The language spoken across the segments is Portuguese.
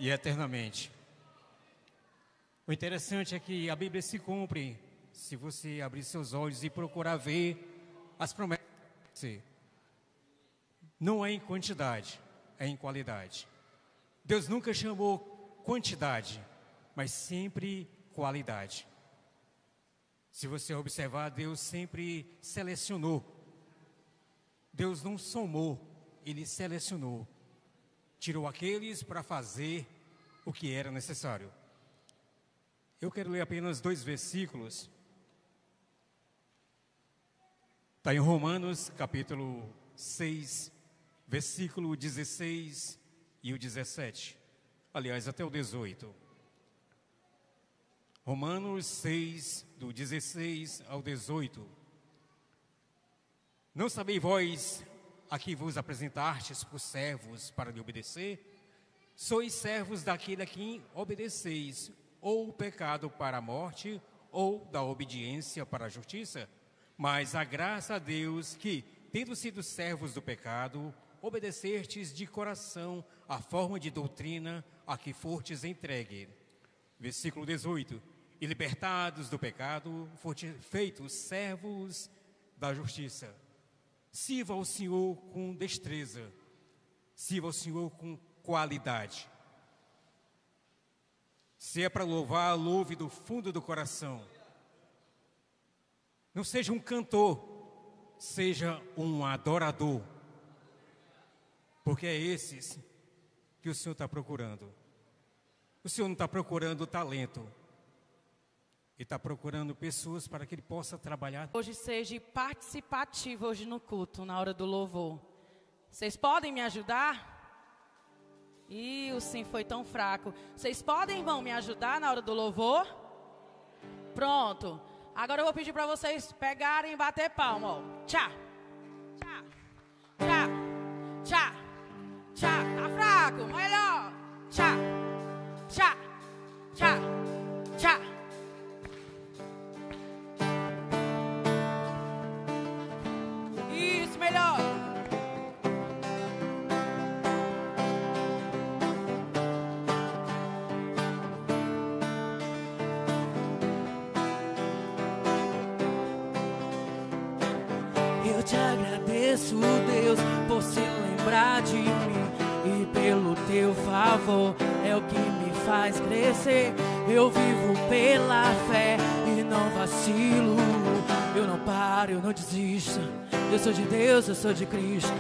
e eternamente. O interessante é que a Bíblia se cumpre se você abrir seus olhos e procurar ver as promessas. Não é em quantidade, é em qualidade. Deus nunca chamou quantidade, mas sempre qualidade. Se você observar, Deus sempre selecionou. Deus não somou, Ele selecionou. Tirou aqueles para fazer o que era necessário. Eu quero ler apenas 2 versículos. Está em Romanos, capítulo 6, versículo 16 e o 17. Aliás, até o 18. Romanos 6, do 16 ao 18. Não sabeis vós a que vos apresentastes por servos para lhe obedecer? Sois servos daquele a quem obedeceis, ou o pecado para a morte, ou da obediência para a justiça? Mas a graça a Deus que, tendo sido servos do pecado, obedecestes de coração a forma de doutrina a que fortes entregue. Versículo 18. E libertados do pecado, fortes feitos servos da justiça. Sirva ao Senhor com destreza, sirva ao Senhor com qualidade. Se é para louvar, louve do fundo do coração. Não seja um cantor, seja um adorador. Porque é esses que o Senhor está procurando. O Senhor não está procurando talento. Ele está procurando pessoas para que Ele possa trabalhar. Hoje seja participativo hoje no culto, na hora do louvor. Vocês podem me ajudar? Ih, o sim foi tão fraco. Vocês podem, irmão, me ajudar na hora do louvor? Pronto. Agora eu vou pedir para vocês pegarem e bater palma, ó. Tchá, tchá, tchá, tchá, tchá. Tá fraco, melhor. Tchá, tchá, tchá, tchá. Isso, melhor. Eu te agradeço, Deus, por se lembrar de mim e pelo teu favor é o que me faz crescer. Eu vivo pela fé e não vacilo. Eu não paro, eu não desisto. Eu sou de Deus, eu sou de Cristo.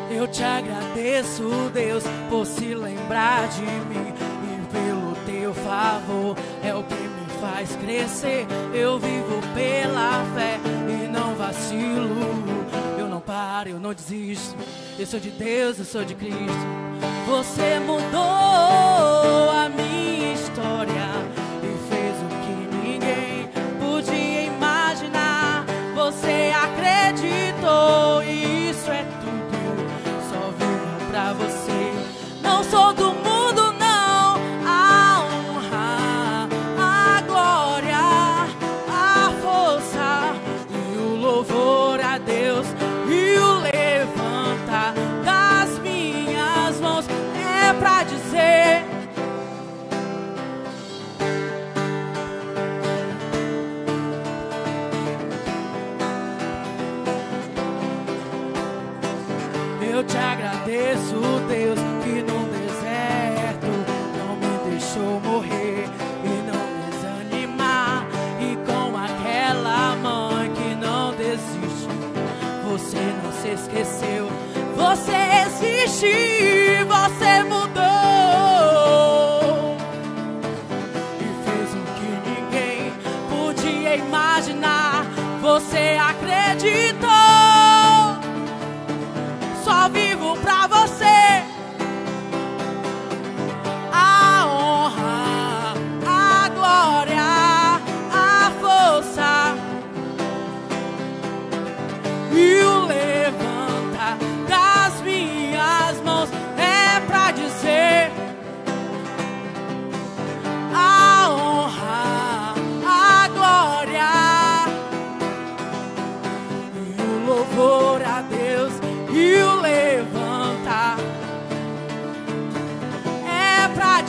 Eu te agradeço, Deus, por se lembrar de mim e pelo teu favor é o que me faz crescer. Eu vivo pela fé e não vacilo. Eu não paro, eu não desisto. Eu sou de Deus, eu sou de Cristo. Você mudou a minha história e fez o que ninguém podia imaginar. Você acreditou e isso é tudo. Só vivo pra você. Não sou do mundo, não. A honra, a glória, a força e o louvor a Deus e o levantar das minhas mãos é pra dizer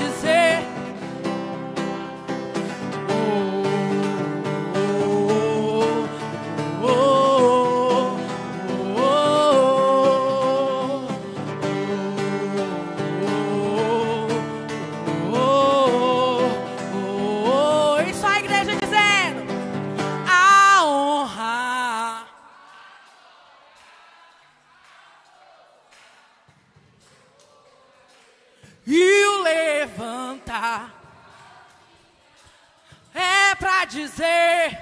dizer. Isso a igreja dizendo: a honra. E o levantar é pra dizer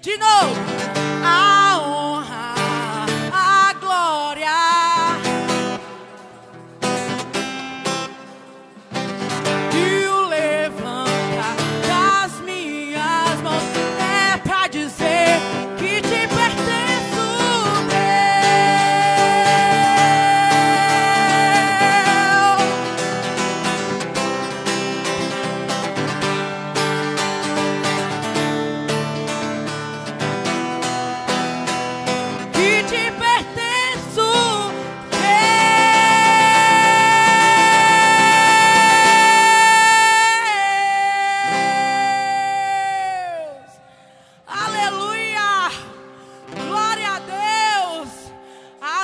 de novo: a honra, a glória. E o levantar das minhas mãos é pra dizer que te pertenço, que te pertenço, Deus. Aleluia, glória a Deus. A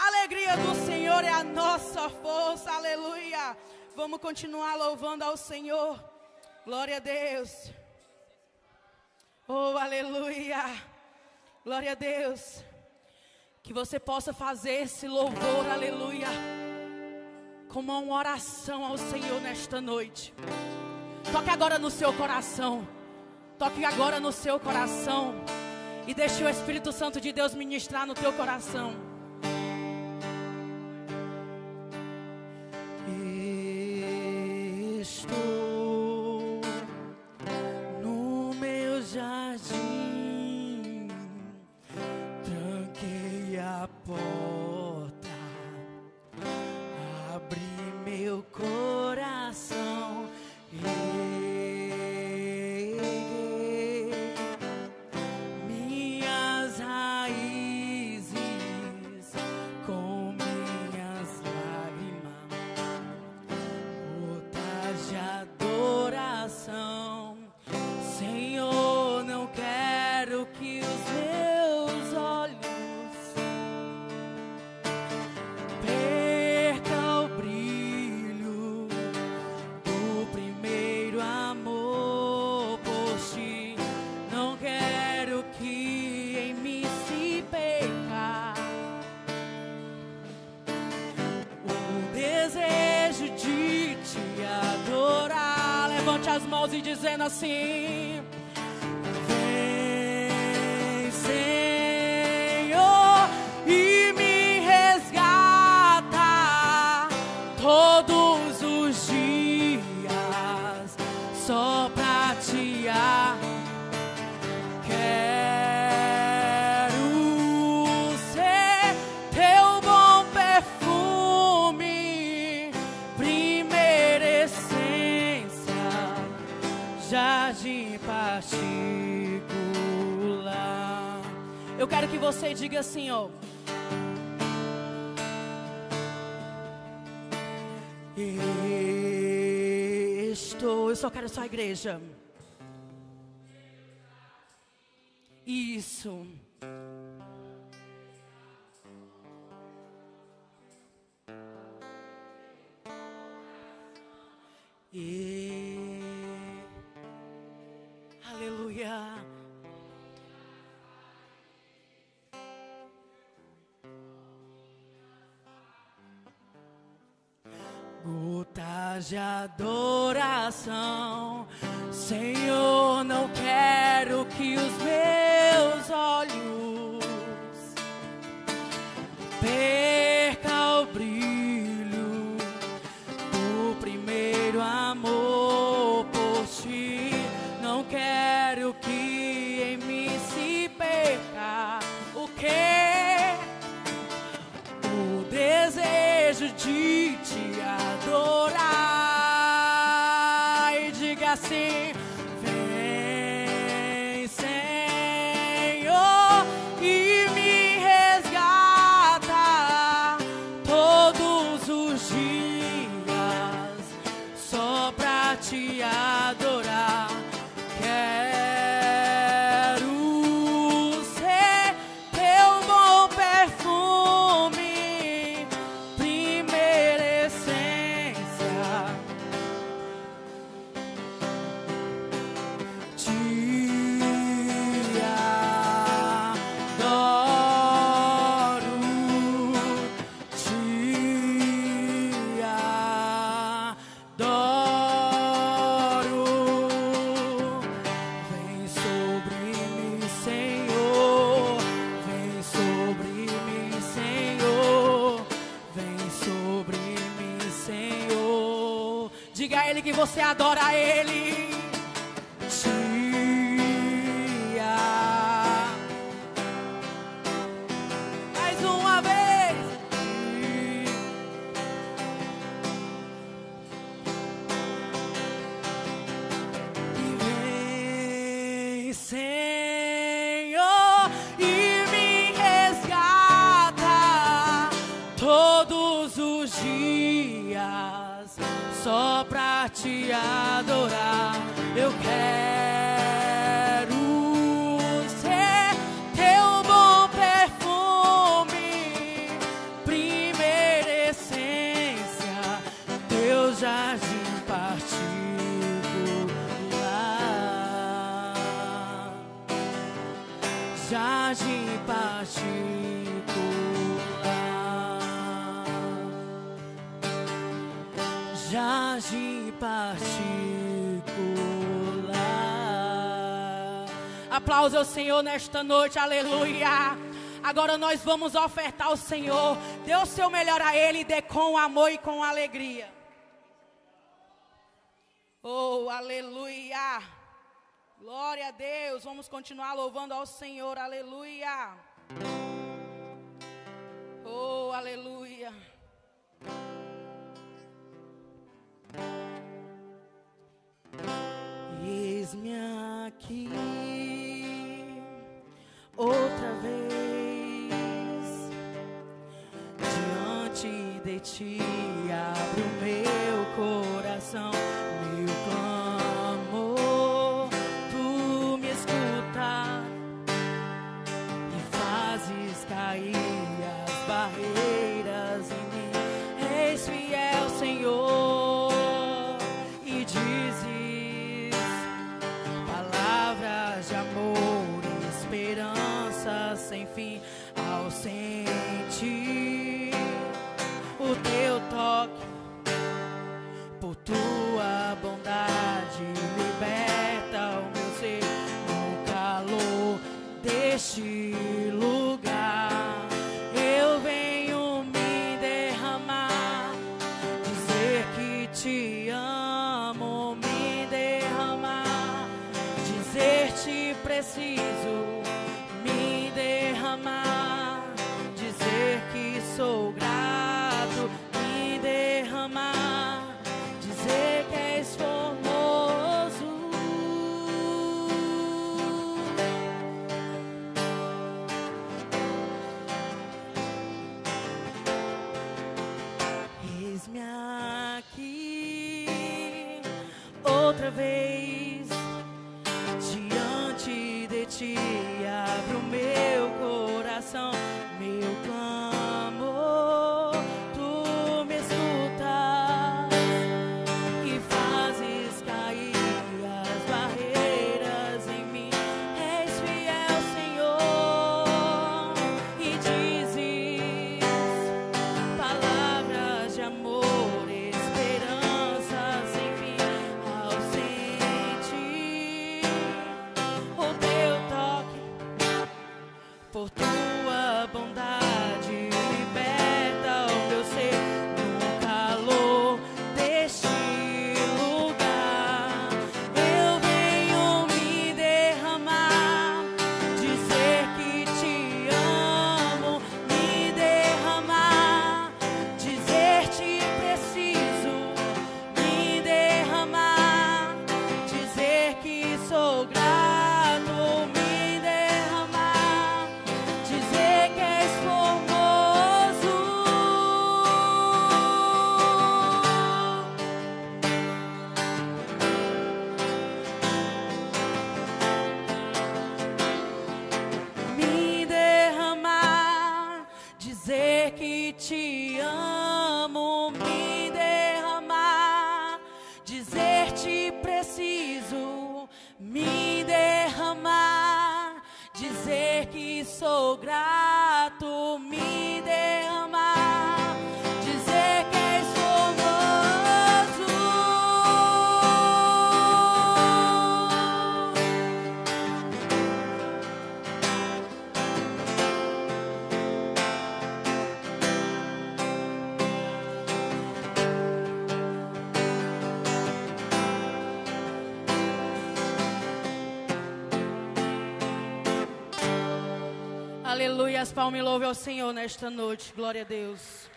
alegria do Senhor é a nossa força, aleluia. Vamos continuar louvando ao Senhor, glória a Deus. Oh, aleluia. Glória a Deus. Que você possa fazer esse louvor, aleluia, como uma oração ao Senhor nesta noite. Toque agora no seu coração. Toque agora no seu coração. E deixe o Espírito Santo de Deus ministrar no teu coração. Estou no meu jardim, tranquei a porta, abri meu coração, reguei minhas raízes com minhas lágrimas, gotas de adoração. Senhor, não quero que os meus olhos percam o brilho do primeiro amor por ti. Não quero que em mim se perca o desejo de te adorar. Levante as mãos e dizendo assim: vem, Senhor, e me resgata todos os dias só pra te amar. Quero ser teu bom perfume, primeira essência, jardim particular. Eu quero que você diga assim, ó: eu só quero só a igreja. Isso. Aleluia. Gotas de adoração, Senhor, não quero que os meus olhos percam o brilho do primeiro amor por ti. Não quero que em mim se perca o quê? O desejo de te adorar. E diga assim: vem, Senhor, e me resgata todos os dias te adorar. Quero ser teu bom perfume, primeira essência. Te adoro, te adoro. Vem sobre mim, Senhor. Vem sobre mim, Senhor. Vem sobre mim, Senhor. Diga a Ele que você adora Ele. Mais uma vez. E vem, Senhor, e me resgata todos os dias, só pra te adorar. Eu quero ser teu bom perfume, primeira essência, teu jardim particular, jardim particular, jardim particular. Aplausos ao Senhor nesta noite, aleluia. Agora nós vamos ofertar ao Senhor. Dê o seu melhor a Ele, dê com amor e com alegria. Oh, aleluia. Glória a Deus. Vamos continuar louvando ao Senhor, aleluia. Oh, aleluia. Eis-me aqui outra vez diante de ti, abro meu coração, meu clamor, tu me escutas e fazes cair as barreiras em mim. És fiel, Senhor, e dizes palavras de amor, esperança sem fim. Ao sentir o teu toque, por tua bondade, liberta o meu ser no calor deste lugar. Eu venho me derramar, dizer que te amo, me derramar, dizer te preciso, me derramar, dizer que sou grato, me derramar, dizer que és formoso. Eis-me aqui outra vez diante de ti, abro meu coração, meu clamor, tu me escutas e fazes cair as barreiras em mim. És fiel, Senhor, e dizes palavras de amor, esperança sem fim. Ao sentir que sou grato, me derramar, dizer que és formoso. Aleluia, as palmas e louve ao Senhor nesta noite, glória a Deus.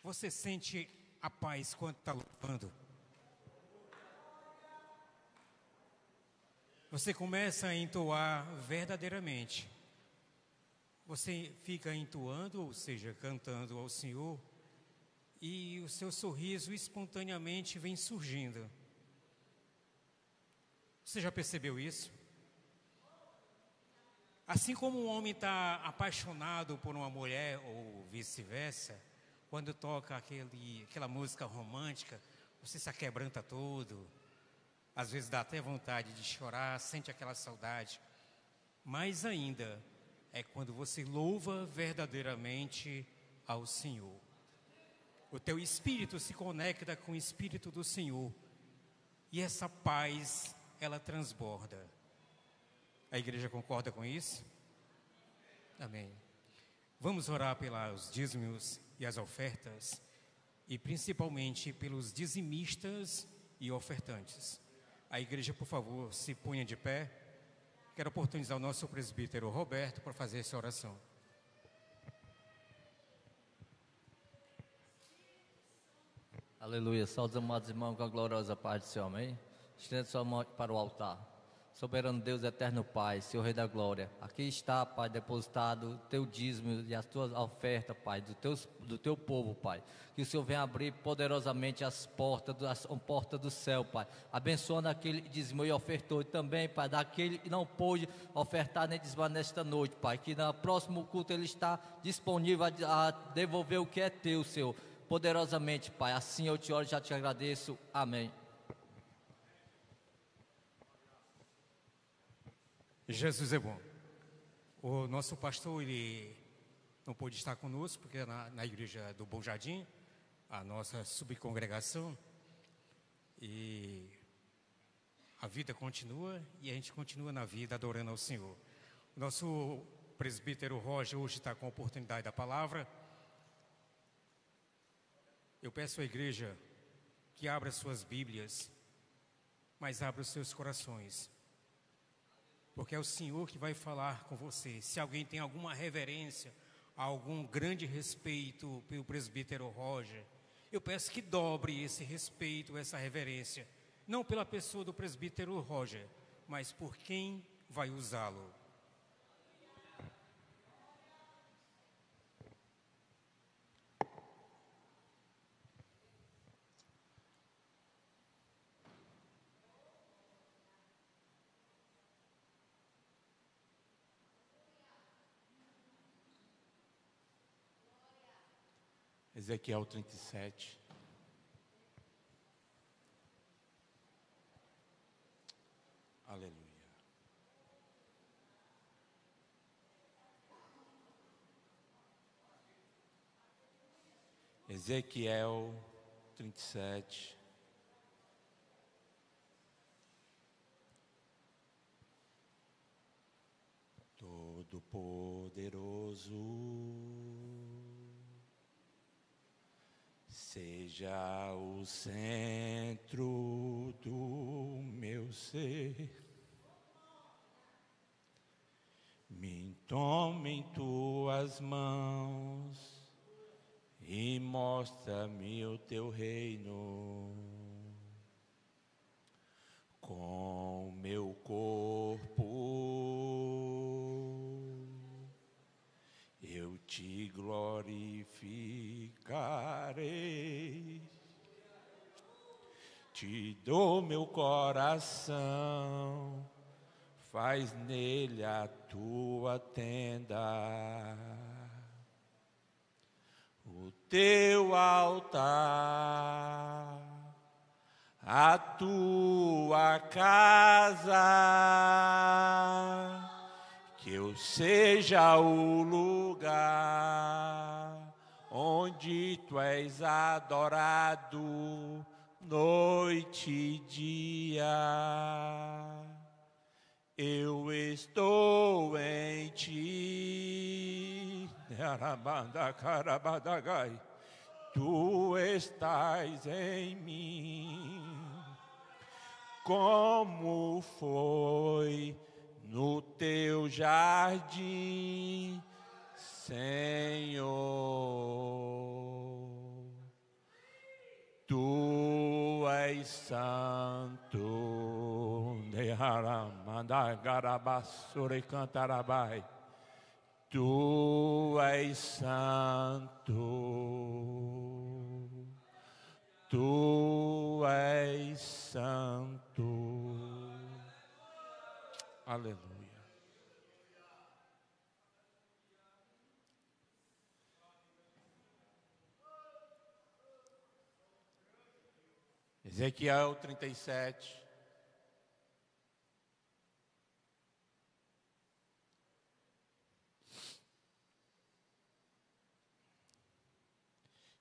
Você sente a paz quando está louvando? Você começa a entoar verdadeiramente. Você fica entoando, ou seja, cantando ao Senhor, e o seu sorriso espontaneamente vem surgindo. Você já percebeu isso? Assim como um homem está apaixonado por uma mulher, ou vice-versa, quando toca aquela música romântica, você se aquebranta todo. Às vezes dá até vontade de chorar, sente aquela saudade. Mais ainda é quando você louva verdadeiramente ao Senhor. O teu espírito se conecta com o espírito do Senhor. E essa paz, ela transborda. A igreja concorda com isso? Amém. Vamos orar pelos dízimos e as ofertas. E principalmente pelos dizimistas e ofertantes. A igreja, por favor, se ponha de pé. Quero oportunizar o nosso presbítero Roberto para fazer essa oração. Aleluia. Saúde, amados irmãos, com a gloriosa paz do Senhor, amém? Estenda sua mão para o altar. Soberano Deus, eterno Pai, Senhor Rei da Glória, aqui está, Pai, depositado o teu dízimo e as tuas ofertas, Pai, do teu povo, Pai. Que o Senhor venha abrir poderosamente as portas do céu, Pai. Abençoando aquele que dizimou e ofertou, e também, Pai, daquele que não pôde ofertar nem dizimar nesta noite, Pai. Que no próximo culto ele está disponível a devolver o que é teu, Senhor, poderosamente, Pai. Assim eu te oro e já te agradeço. Amém. Jesus é bom. O nosso pastor, ele não pôde estar conosco, porque é na igreja do Bom Jardim, a nossa subcongregação, e a vida continua, e a gente continua na vida adorando ao Senhor. O nosso presbítero Roger hoje está com a oportunidade da palavra. Eu peço à igreja que abra suas Bíblias, mas abra os seus corações. Porque é o Senhor que vai falar com você. Se alguém tem alguma reverência, algum grande respeito pelo presbítero Roger, eu peço que dobre esse respeito, essa reverência, não pela pessoa do presbítero Roger, mas por quem vai usá-lo. Ezequiel 37. Aleluia. Ezequiel 37. Todo-Poderoso seja o centro do meu ser. Me tome em tuas mãos e mostra-me o teu reino. Com meu corpo eu te glorificarei, te dou meu coração, faz nele a tua tenda, o teu altar, a tua casa, que eu seja o lugar onde tu és adorado, noite e dia. Eu estou em ti, tu estás em mim, como foi no teu jardim, Senhor. Tu és santo, tu és santo, tu és santo. Aleluia. Ezequiel 37.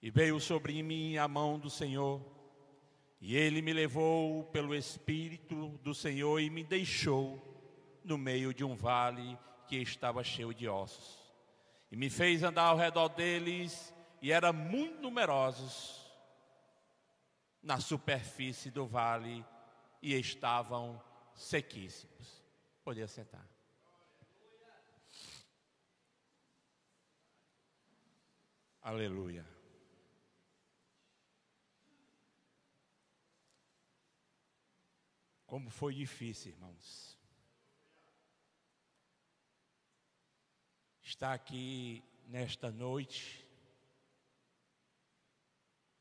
E veio sobre mim a mão do Senhor, e ele me levou pelo Espírito do Senhor e me deixou no meio de um vale que estava cheio de ossos. E me fez andar ao redor deles, e eram muito numerosos na superfície do vale, e estavam sequíssimos. Podia sentar. Aleluia. Como foi difícil, irmãos, estar aqui nesta noite,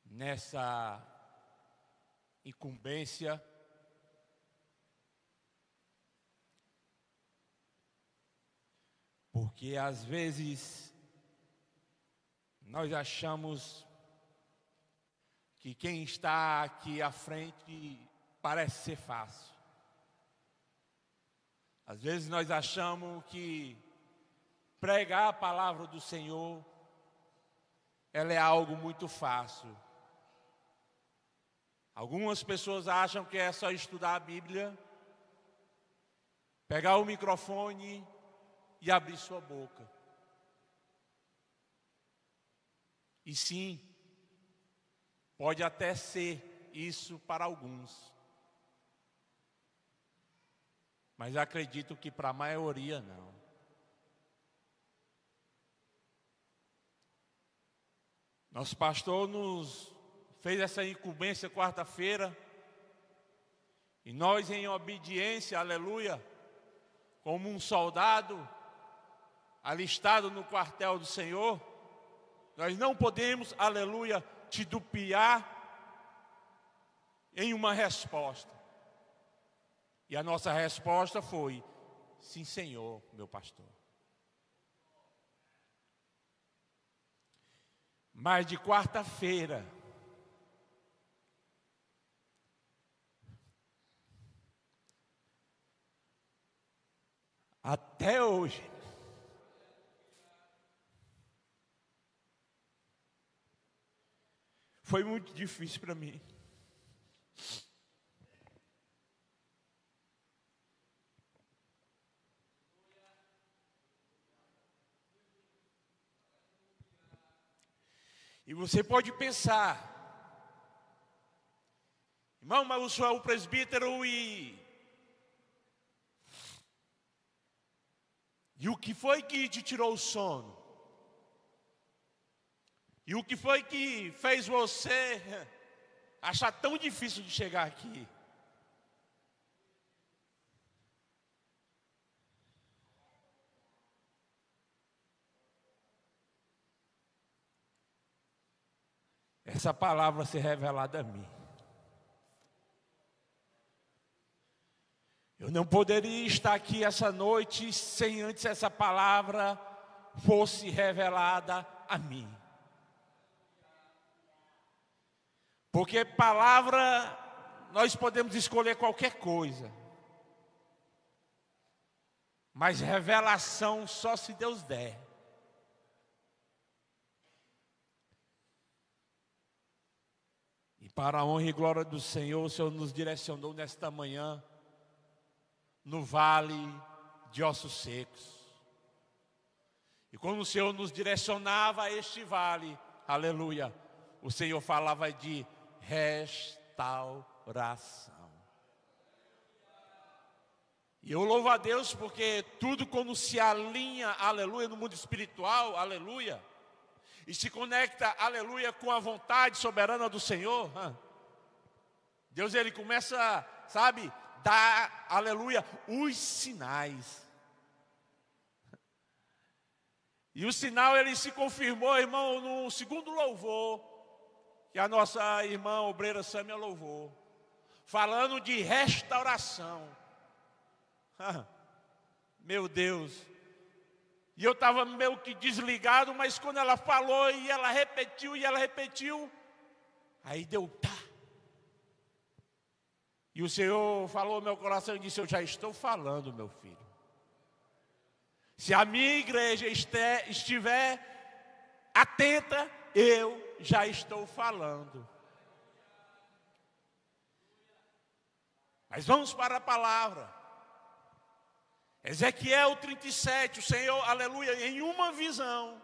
nessa incumbência, porque às vezes nós achamos que quem está aqui à frente parece ser fácil. Às vezes nós achamos que pregar a palavra do Senhor, ela é algo muito fácil. Algumas pessoas acham que é só estudar a Bíblia, pegar o microfone e abrir sua boca. E sim, pode até ser isso para alguns. Mas acredito que para a maioria não. Nosso pastor nos fez essa incumbência quarta-feira, e nós em obediência, aleluia, como um soldado alistado no quartel do Senhor, nós não podemos, aleluia, titubear em uma resposta. E a nossa resposta foi: sim, Senhor, meu pastor. Mas de quarta-feira até hoje, foi muito difícil para mim. E você pode pensar: irmão, mas o senhor é o presbítero e o que foi que te tirou o sono? E o que foi que fez você achar tão difícil de chegar aqui? Essa palavra ser revelada a mim. Eu não poderia estar aqui essa noite sem antes essa palavra fosse revelada a mim. Porque palavra, nós podemos escolher qualquer coisa. Mas revelação só se Deus der. E para a honra e glória do Senhor, o Senhor nos direcionou nesta manhã no vale de ossos secos. E quando o Senhor nos direcionava a este vale, aleluia, o Senhor falava de restauração. E eu louvo a Deus porque tudo quando se alinha, aleluia, no mundo espiritual, aleluia, e se conecta, aleluia, com a vontade soberana do Senhor, Deus, Ele começa, sabe, dar, aleluia, os sinais. E o sinal, ele se confirmou, irmão, no segundo louvor, que a nossa irmã obreira Sâmia louvou, falando de restauração. Meu Deus. E eu estava meio que desligado, mas quando ela falou e ela repetiu, aí deu tá. E o Senhor falou ao meu coração e disse: eu já estou falando, meu filho. Se a minha igreja estiver atenta, eu já estou falando. Mas vamos para a palavra. Ezequiel 37, o Senhor, aleluia, em uma visão,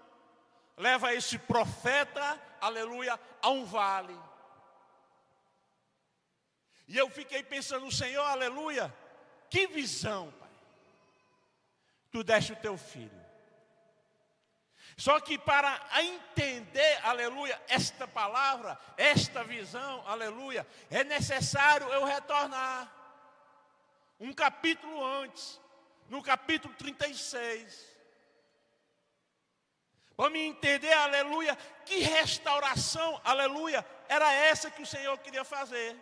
leva esse profeta, aleluia, a um vale. E eu fiquei pensando, Senhor, aleluia, que visão, Pai. Tu deste o teu filho. Só que para entender, aleluia, esta palavra, esta visão, aleluia, é necessário eu retornar um capítulo antes. No capítulo 36, para me entender, aleluia, que restauração, aleluia, era essa que o Senhor queria fazer.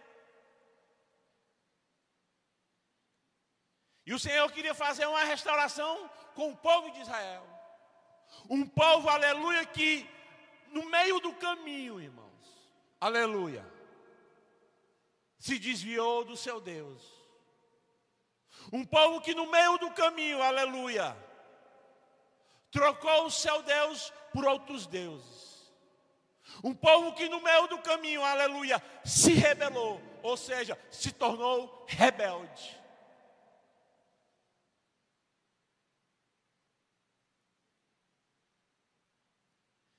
E o Senhor queria fazer uma restauração com o povo de Israel. Um povo, aleluia, que no meio do caminho, irmãos, aleluia, se desviou do seu Deus. Um povo que no meio do caminho, aleluia, trocou o seu Deus por outros deuses. Um povo que no meio do caminho, aleluia, se rebelou, ou seja, se tornou rebelde.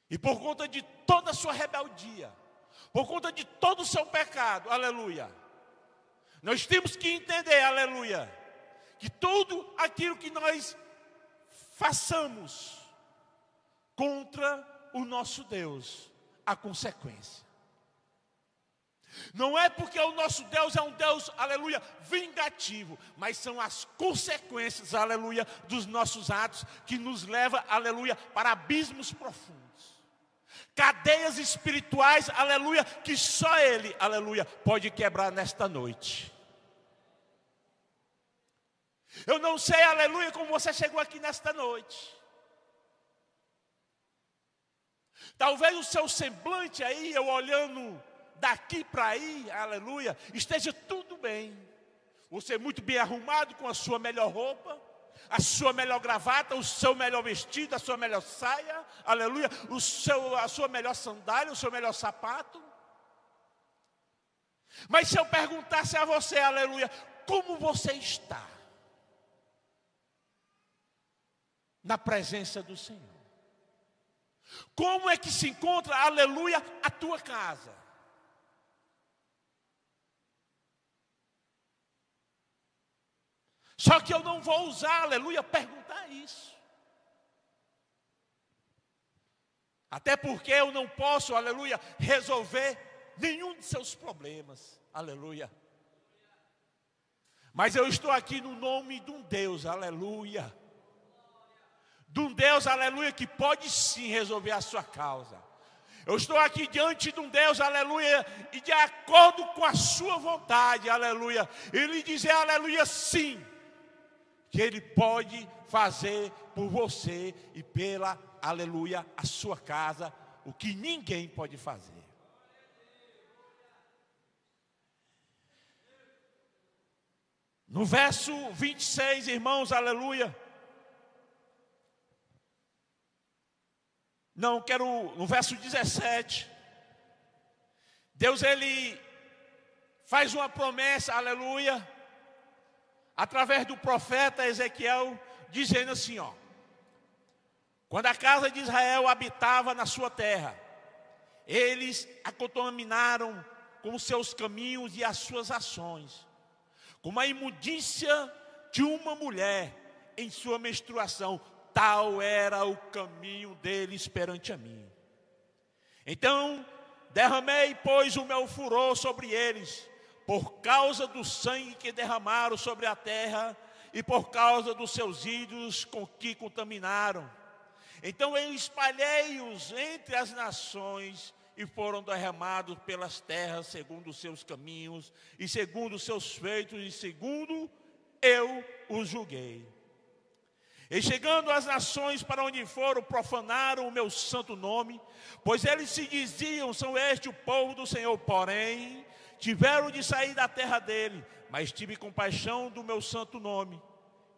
E por conta de toda a sua rebeldia, por conta de todo o seu pecado, aleluia, nós temos que entender, aleluia, que tudo aquilo que nós façamos contra o nosso Deus, há consequência. Não é porque o nosso Deus é um Deus, aleluia, vingativo, mas são as consequências, aleluia, dos nossos atos que nos leva, aleluia, para abismos profundos. Cadeias espirituais, aleluia, que só Ele, aleluia, pode quebrar nesta noite. Eu não sei, aleluia, como você chegou aqui nesta noite. Talvez o seu semblante aí, eu olhando daqui para aí, aleluia, esteja tudo bem. Você muito bem arrumado, com a sua melhor roupa, a sua melhor gravata, o seu melhor vestido, a sua melhor saia, aleluia, a sua melhor sandália, o seu melhor sapato. Mas se eu perguntasse a você, aleluia, como você está na presença do Senhor? Como é que se encontra, aleluia, a tua casa? Só que eu não vou usar, aleluia, perguntar isso. Até porque eu não posso, aleluia, resolver nenhum de seus problemas, aleluia. Mas eu estou aqui no nome de um Deus, aleluia. De um Deus, aleluia, que pode sim resolver a sua causa. Eu estou aqui diante de um Deus, aleluia, e de acordo com a sua vontade, aleluia, ele dizer, aleluia, sim. que Ele pode fazer por você e pela, aleluia, a sua casa, o que ninguém pode fazer. No verso 26, irmãos, aleluia. No verso 17, Deus, Ele faz uma promessa, aleluia, através do profeta Ezequiel, dizendo assim, ó: quando a casa de Israel habitava na sua terra, eles a contaminaram com os seus caminhos e as suas ações, como a imundícia de uma mulher em sua menstruação, tal era o caminho deles perante a mim. Então derramei, pois, o meu furor sobre eles, por causa do sangue que derramaram sobre a terra e por causa dos seus ídolos com que contaminaram. Então eu espalhei-os entre as nações e foram derramados pelas terras segundo os seus caminhos e segundo os seus feitos e segundo eu os julguei. E chegando às nações para onde foram, profanaram o meu santo nome, pois eles se diziam, são este o povo do Senhor, porém tiveram de sair da terra dele, mas tive compaixão do meu santo nome,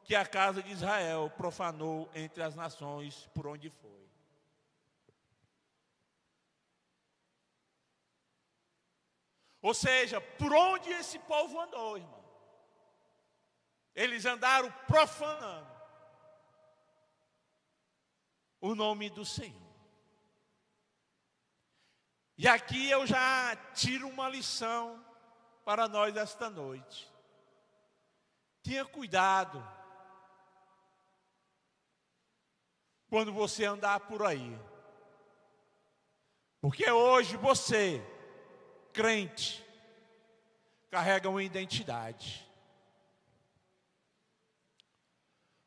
que a casa de Israel profanou entre as nações por onde foi. Ou seja, por onde esse povo andou, irmão? Eles andaram profanando o nome do Senhor. E aqui eu já tiro uma lição para nós esta noite. Tenha cuidado quando você andar por aí. Porque hoje você, crente, carrega uma identidade.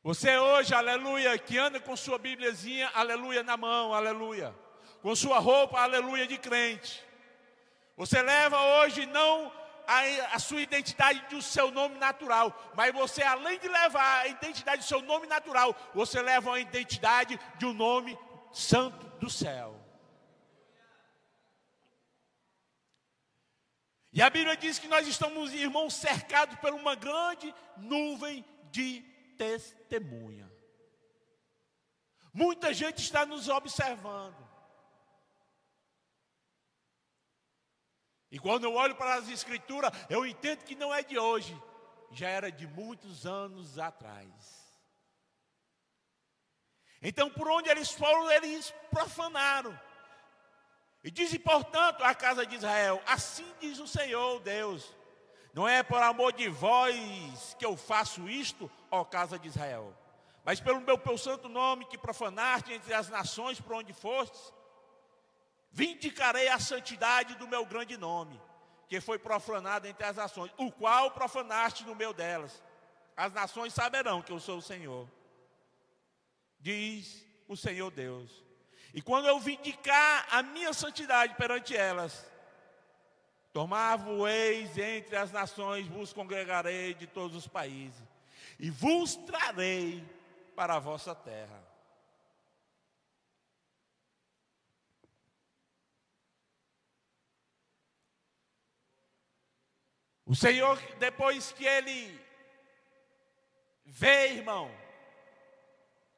Você hoje, aleluia, que anda com sua bíbliazinha, aleluia, na mão, aleluia, com sua roupa, aleluia, de crente. Você leva hoje não a sua identidade do seu nome natural, mas você, além de levar a identidade do seu nome natural, você leva a identidade de um nome santo do céu. E a Bíblia diz que nós estamos, irmãos, cercados por uma grande nuvem de testemunha. Muita gente está nos observando. E quando eu olho para as Escrituras, eu entendo que não é de hoje, já era de muitos anos atrás. Então, por onde eles foram, eles profanaram. E diz, portanto, a casa de Israel: assim diz o Senhor Deus, não é por amor de vós que eu faço isto, ó casa de Israel, mas pelo meu santo nome que profanaste entre as nações por onde fostes, vindicarei a santidade do meu grande nome, que foi profanado entre as nações, o qual profanaste no meio delas. As nações saberão que eu sou o Senhor, diz o Senhor Deus. E quando eu vindicar a minha santidade perante elas, tomar-vos-eis entre as nações, vos congregarei de todos os países, e vos trarei para a vossa terra. O Senhor, depois que Ele vê, irmão,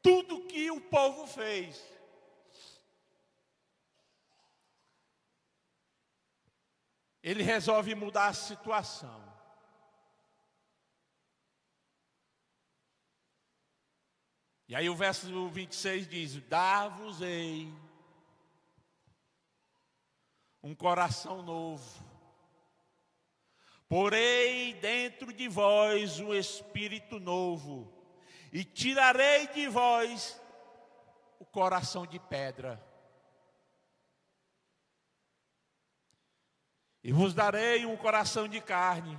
tudo que o povo fez, Ele resolve mudar a situação. E aí o verso 26 diz: dar-vos-ei um coração novo, porei dentro de vós um espírito novo, e tirarei de vós o coração de pedra, e vos darei um coração de carne,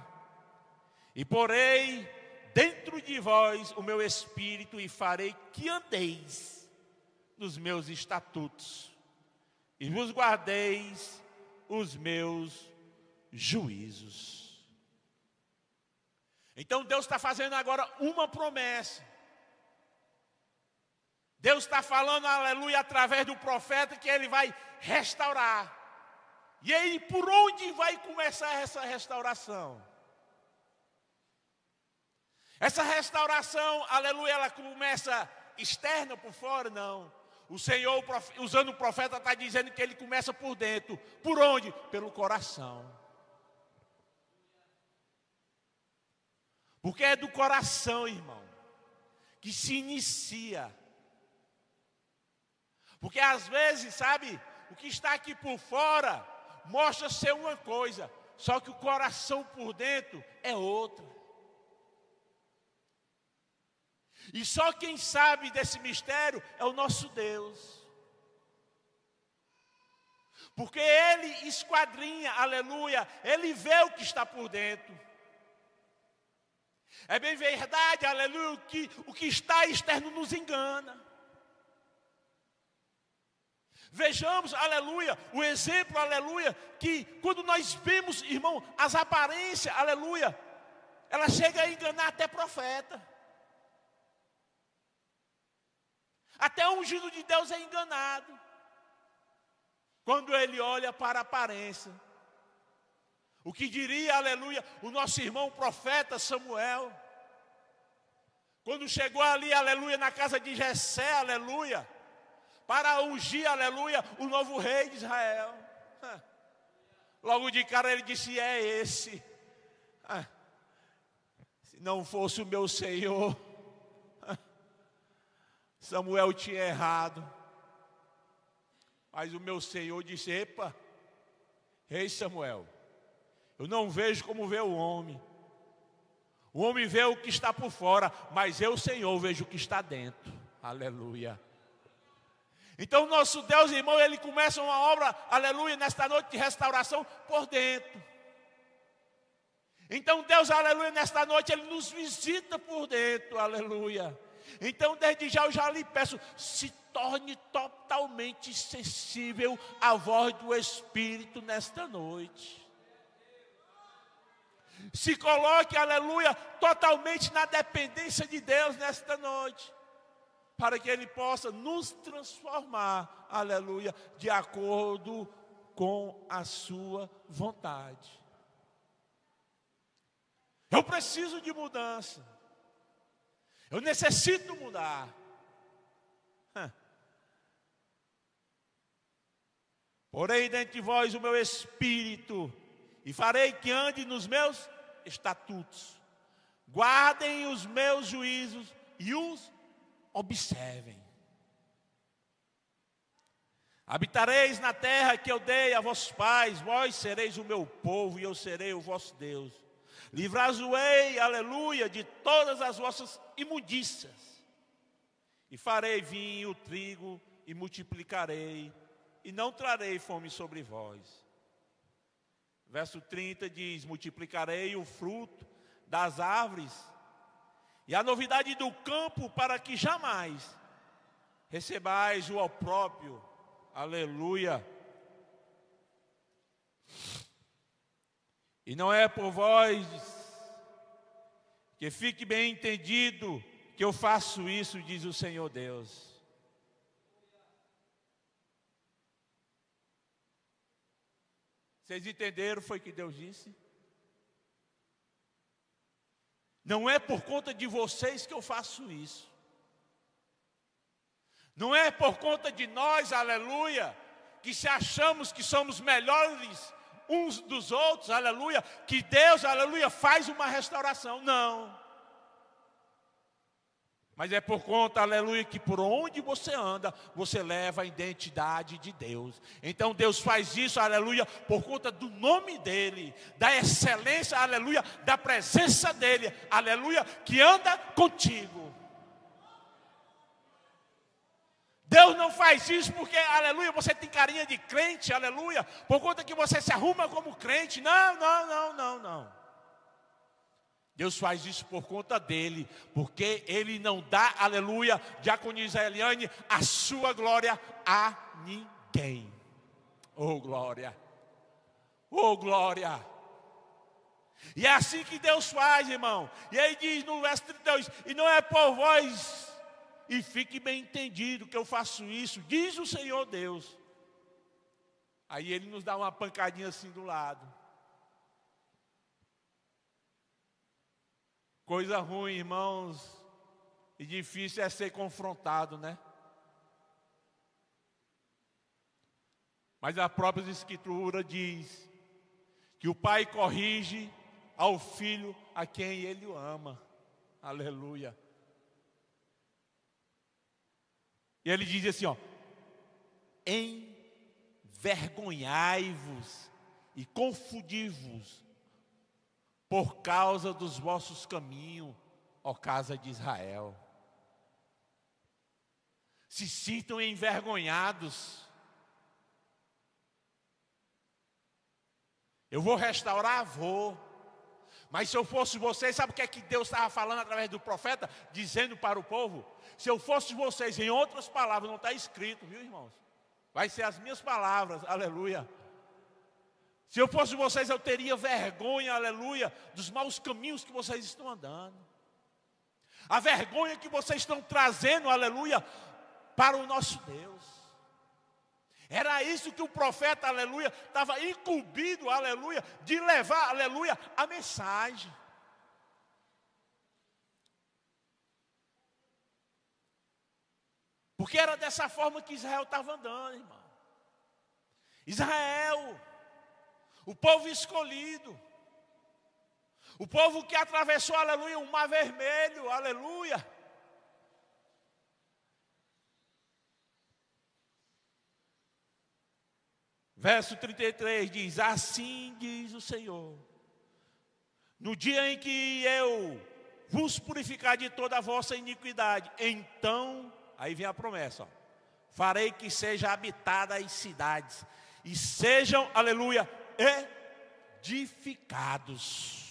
e porei dentro de vós o meu espírito, e farei que andeis nos meus estatutos, e vos guardeis os meus juízos. Então Deus está fazendo agora uma promessa. Deus está falando, aleluia, através do profeta, que ele vai restaurar. E aí, por onde vai começar essa restauração? Essa restauração, aleluia, ela começa externa por fora? Não. O Senhor, usando o profeta, está dizendo que ele começa por dentro. Por onde? Pelo coração. Porque é do coração, irmão, que se inicia. Porque às vezes, sabe, o que está aqui por fora mostra ser uma coisa, só que o coração por dentro é outra. E só quem sabe desse mistério é o nosso Deus. Porque Ele esquadrinha, aleluia, Ele vê o que está por dentro. É bem verdade, aleluia, o que está externo nos engana. Vejamos, aleluia, o exemplo, aleluia, que quando nós vemos, irmão, as aparências, aleluia, ela chega a enganar até profeta. Até o ungido de Deus é enganado quando ele olha para a aparência. O que diria, aleluia, o nosso irmão profeta Samuel, quando chegou ali, aleluia, na casa de Jessé, aleluia, para ungir, aleluia, o novo rei de Israel. Logo de cara ele disse: é esse. Se não fosse o meu Senhor, Samuel tinha errado. Mas o meu Senhor disse: epa, rei Samuel, eu não vejo como vê o homem. O homem vê o que está por fora, mas eu, Senhor, vejo o que está dentro. Aleluia. Então nosso Deus, irmão, Ele começa uma obra, aleluia, nesta noite de restauração por dentro. Então Deus, aleluia, nesta noite Ele nos visita por dentro, aleluia. Então desde já eu já lhe peço, se torne totalmente sensível à voz do Espírito nesta noite. Se coloque, aleluia, totalmente na dependência de Deus nesta noite, para que Ele possa nos transformar, aleluia, de acordo com a sua vontade. Eu preciso de mudança. Eu necessito mudar. Porém, dentre vós o meu espírito, e farei que ande nos meus estatutos. Guardem os meus juízos e os observem. Habitareis na terra que eu dei a vossos pais, vós sereis o meu povo e eu serei o vosso Deus. Livrar-vos-ei, aleluia, de todas as vossas imundícias. E farei vinho, trigo e multiplicarei, e não trarei fome sobre vós. Verso 30 diz: multiplicarei o fruto das árvores e a novidade do campo, para que jamais recebais o opróbrio. Aleluia. E não é por vós, que fique bem entendido, que eu faço isso, diz o Senhor Deus. Vocês entenderam? Foi o que Deus disse? Não é por conta de vocês que eu faço isso. Não é por conta de nós, aleluia, que se achamos que somos melhores uns dos outros, aleluia, que Deus, aleluia, faz uma restauração. Não. Mas é por conta, aleluia, que por onde você anda, você leva a identidade de Deus. Então Deus faz isso, aleluia, por conta do nome dEle, da excelência, aleluia, da presença dEle, aleluia, que anda contigo. Deus não faz isso porque, aleluia, você tem carinha de crente, aleluia, por conta que você se arruma como crente. Não. Deus faz isso por conta dEle, porque Ele não dá, aleluia, diaconisa Eliane, a sua glória a ninguém. Oh glória, oh glória. E é assim que Deus faz, irmão. E aí diz no verso 32, e não é por vós, e fique bem entendido que eu faço isso, diz o Senhor Deus. Aí ele nos dá uma pancadinha assim do lado. Coisa ruim, irmãos, e difícil é ser confrontado, né? Mas a própria Escritura diz que o pai corrige ao filho a quem ele ama. Aleluia. E ele diz assim, ó: envergonhai-vos e confundi-vos por causa dos vossos caminhos, ó casa de Israel. Se sintam envergonhados. Eu vou restaurar? Vou. Mas se eu fosse vocês, sabe o que é que Deus estava falando através do profeta? Dizendo para o povo: se eu fosse vocês, em outras palavras, não está escrito, viu, irmãos? Vai ser as minhas palavras, aleluia. Se eu fosse vocês, eu teria vergonha, aleluia, dos maus caminhos que vocês estão andando. A vergonha que vocês estão trazendo, aleluia, para o nosso Deus. Era isso que o profeta, aleluia, estava incumbido, aleluia, de levar, aleluia, a mensagem. Porque era dessa forma que Israel estava andando, irmão. Israel, o povo escolhido, o povo que atravessou, aleluia, o mar vermelho, aleluia. Verso 33 diz: assim diz o Senhor, no dia em que eu vos purificar de toda a vossa iniquidade, então, aí vem a promessa, ó, farei que sejam habitadas as cidades, e sejam, aleluia, edificados.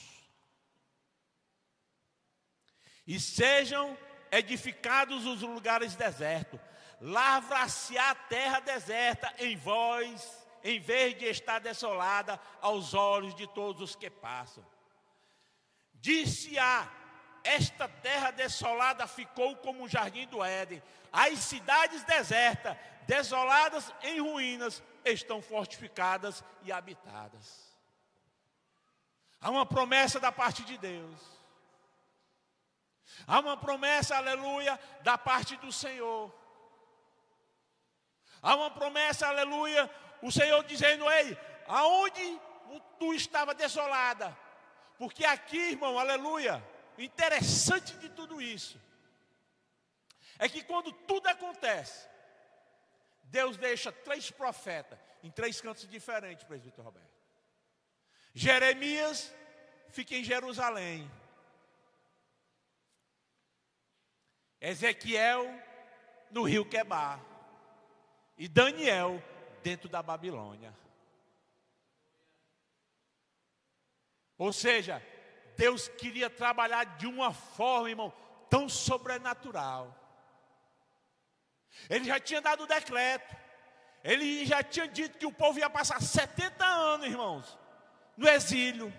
E sejam edificados os lugares desertos, lavra-se a terra deserta em vós, em vez de estar desolada aos olhos de todos os que passam. Disse-a: esta terra desolada ficou como um jardim do Éden. As cidades desertas, desoladas em ruínas, estão fortificadas e habitadas. Há uma promessa da parte de Deus. Há uma promessa, aleluia, da parte do Senhor. Há uma promessa, aleluia, o Senhor dizendo: ei, aonde tu estava desolada? Porque aqui, irmão, aleluia, o interessante de tudo isso é que quando tudo acontece, Deus deixa 3 profetas em 3 cantos diferentes, presbítero Roberto. Jeremias fica em Jerusalém. Ezequiel no rio Quebar. E Daniel dentro da Babilônia. Ou seja, Deus queria trabalhar de uma forma, irmão, tão sobrenatural. Ele já tinha dado o decreto. Ele já tinha dito que o povo ia passar 70 anos, irmãos, no exílio,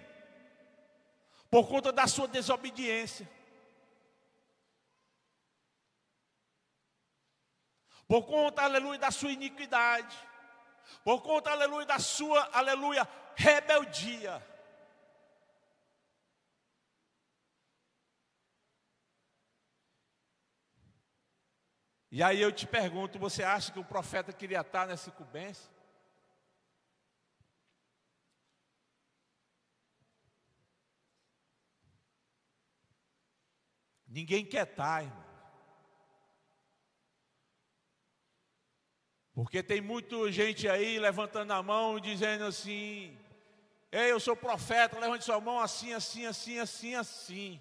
por conta da sua desobediência. Por conta, aleluia, da sua iniquidade. Por conta, aleluia, da sua, aleluia, rebeldia. E aí eu te pergunto, você acha que o profeta queria estar nessa incumbência? Ninguém quer estar, irmão. Porque tem muita gente aí levantando a mão e dizendo assim: ei, eu sou profeta, levante sua mão assim, assim, assim, assim, assim.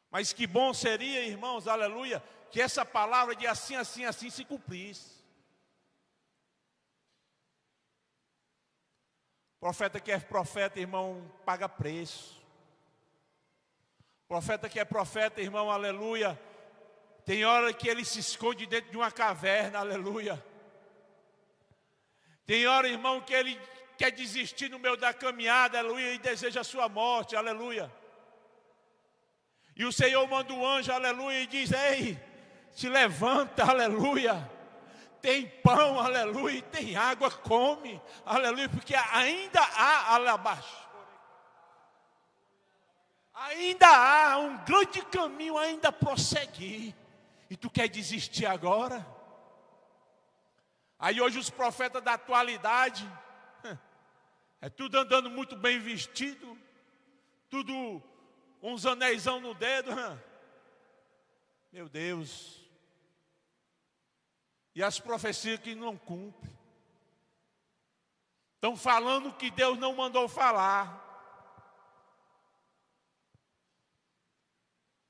Mas que bom seria, irmãos, aleluia, que essa palavra de assim, assim, assim se cumprisse. Profeta que é profeta, irmão, paga preço. Profeta que é profeta, irmão, aleluia, tem hora que ele se esconde dentro de uma caverna, aleluia. Tem hora, irmão, que ele quer desistir no meio da caminhada, aleluia, e deseja a sua morte, aleluia. E o Senhor manda um anjo, aleluia, e diz: ei, se levanta, aleluia. Tem pão, aleluia, e tem água, come, aleluia, porque ainda há, alabaixo. Ainda há um grande caminho ainda a prosseguir. E tu quer desistir agora? Aí hoje os profetas da atualidade, é tudo andando muito bem vestido, tudo uns anéisão no dedo. Meu Deus. E as profecias que não cumprem. Estão falando que Deus não mandou falar.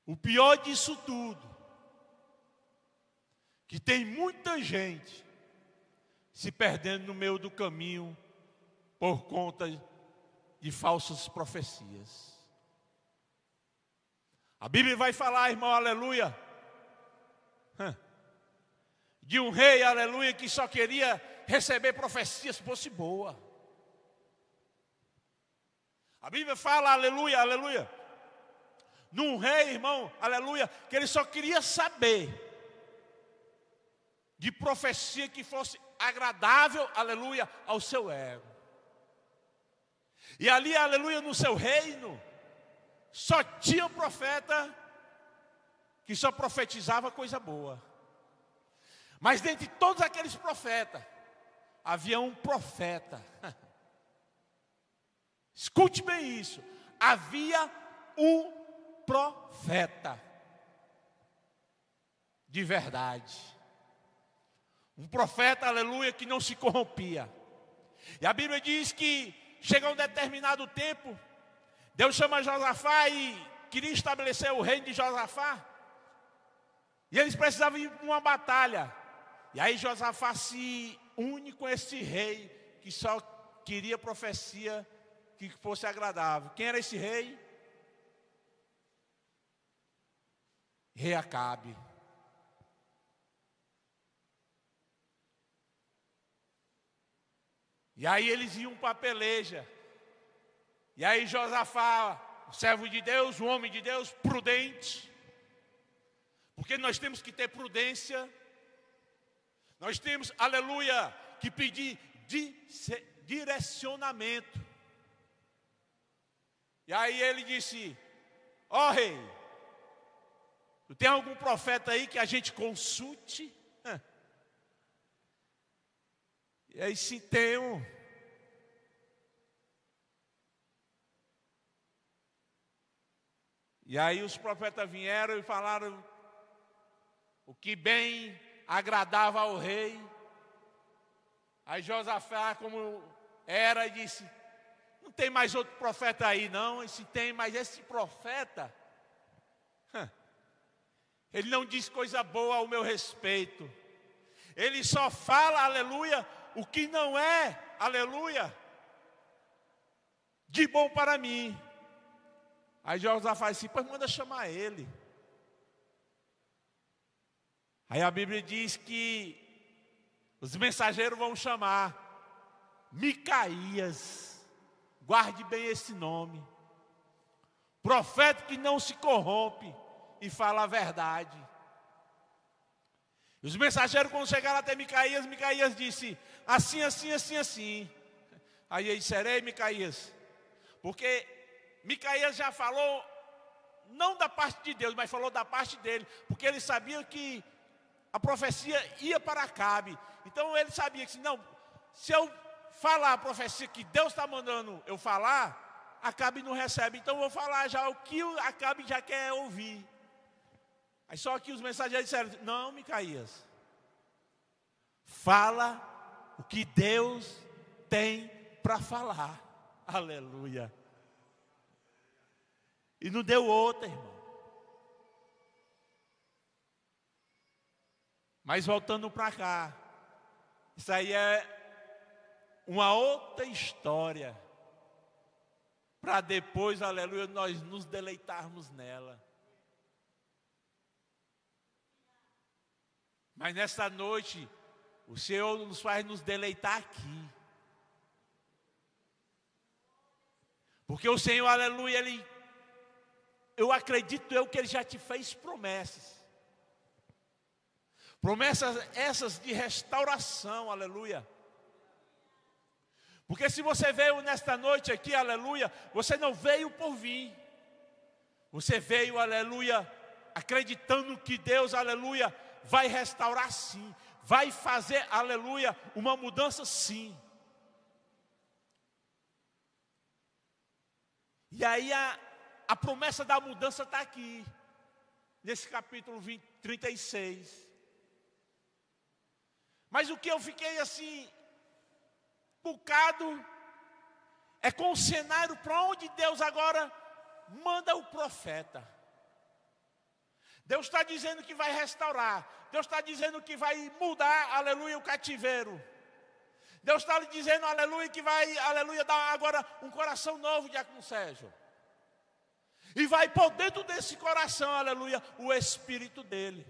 O pior disso tudo, que tem muita gente se perdendo no meio do caminho por conta de falsas profecias. A Bíblia vai falar, irmão, aleluia, de um rei, aleluia, que só queria receber profecia se fosse boa. A Bíblia fala, aleluia, aleluia, num rei, irmão, aleluia, que ele só queria saber de profecia que fosse agradável, aleluia, ao seu ego. E ali, aleluia, no seu reino, só tinha um profeta que só profetizava coisa boa. Mas dentre todos aqueles profetas, havia um profeta. Escute bem isso. Havia um profeta de verdade. Um profeta, aleluia, que não se corrompia. E a Bíblia diz que chega um determinado tempo, Deus chama Josafá e queria estabelecer o reino de Josafá. E eles precisavam ir para uma batalha. E aí Josafá se une com esse rei que só queria profecia que fosse agradável. Quem era esse rei? Rei Acabe. E aí eles iam para a peleja. E aí Josafá, o servo de Deus, o homem de Deus, prudente. Porque nós temos que ter prudência. Nós temos, aleluia, que pedir direcionamento. E aí ele disse: ó rei, tu tem algum profeta aí que a gente consulte? E aí sim tenho. E aí os profetas vieram e falaram o que bem agradava ao rei. Aí Josafá, como era, disse: não tem mais outro profeta aí não. E se tem, mas esse profeta, ele não diz coisa boa ao meu respeito. Ele só fala, aleluia, o que não é, aleluia, de bom para mim. Aí Josafá disse: pois manda chamar ele. Aí a Bíblia diz que os mensageiros vão chamar Micaías. Guarde bem esse nome. Profeta que não se corrompe e fala a verdade. Os mensageiros, quando chegaram até Micaías, Micaías disse: assim, assim, assim, assim. Aí ele disse: serei, Micaías, porque Micaías já falou, não da parte de Deus, mas falou da parte dele, porque ele sabia que a profecia ia para Acabe. Então ele sabia que se eu falar a profecia que Deus está mandando eu falar, Acabe não recebe. Então eu vou falar já o que o Acabe já quer ouvir. Aí só que os mensageiros disseram: não, Micaías, fala o que Deus tem para falar. Aleluia. E não deu outra, irmão. Mas voltando para cá, isso aí é uma outra história, para depois, aleluia, nós nos deleitarmos nela. Mas nessa noite, o Senhor nos faz nos deleitar aqui. Porque o Senhor, aleluia, eu acredito que Ele já te fez promessas. Promessas essas de restauração, aleluia. Porque se você veio nesta noite aqui, aleluia, você não veio por vir. Você veio, aleluia, acreditando que Deus, aleluia, vai restaurar sim. Vai fazer, aleluia, uma mudança sim. E aí a promessa da mudança está aqui. Nesse capítulo 36. Mas o que eu fiquei assim, bocado, é com o cenário para onde Deus agora manda o profeta. Deus está dizendo que vai restaurar. Deus está dizendo que vai mudar, aleluia, o cativeiro. Deus está lhe dizendo, aleluia, que vai, aleluia, dar agora um coração novo, diácono Sérgio. E vai por dentro desse coração, aleluia, o Espírito dele.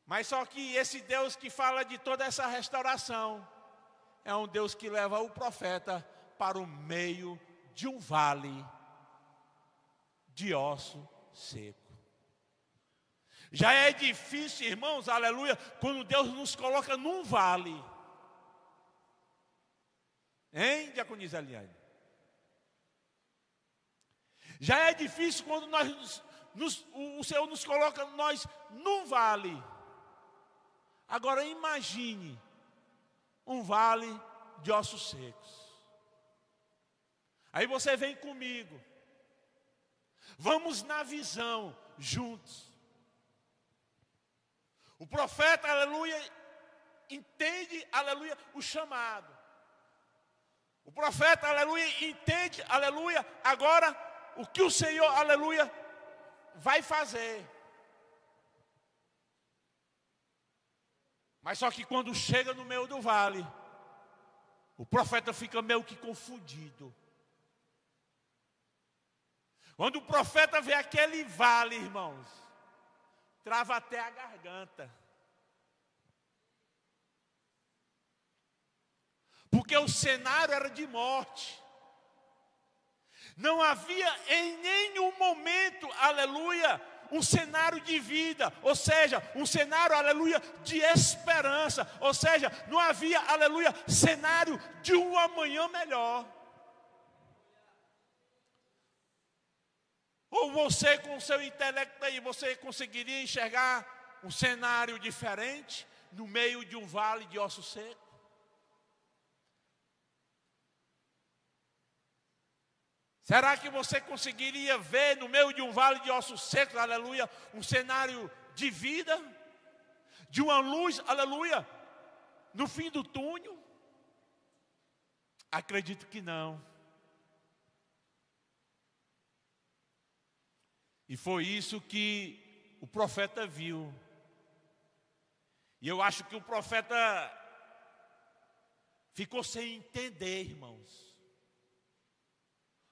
Mas só que esse Deus que fala de toda essa restauração é um Deus que leva o profeta para o meio de um vale de osso seco. Já é difícil, irmãos, aleluia, quando Deus nos coloca num vale. Hein, diaconisa Eliane? Já é difícil quando o Senhor nos coloca nós num vale. Agora imagine um vale de ossos secos. Aí você vem comigo. Vamos na visão juntos. O profeta, aleluia, entende, aleluia, o chamado. O profeta, aleluia, entende, aleluia, agora o que o Senhor, aleluia, vai fazer. Mas só que quando chega no meio do vale, o profeta fica meio que confundido. Quando o profeta vê aquele vale, irmãos, trava até a garganta. Porque o cenário era de morte. Não havia em nenhum momento, aleluia, um cenário de vida, ou seja, um cenário, aleluia, de esperança, ou seja, não havia, aleluia, cenário de um amanhã melhor. Ou você com o seu intelecto aí, você conseguiria enxergar um cenário diferente no meio de um vale de osso seco? Será que você conseguiria ver no meio de um vale de ossos secos, aleluia, um cenário de vida? De uma luz, aleluia, no fim do túnel? Acredito que não. E foi isso que o profeta viu. E eu acho que o profeta ficou sem entender, irmãos,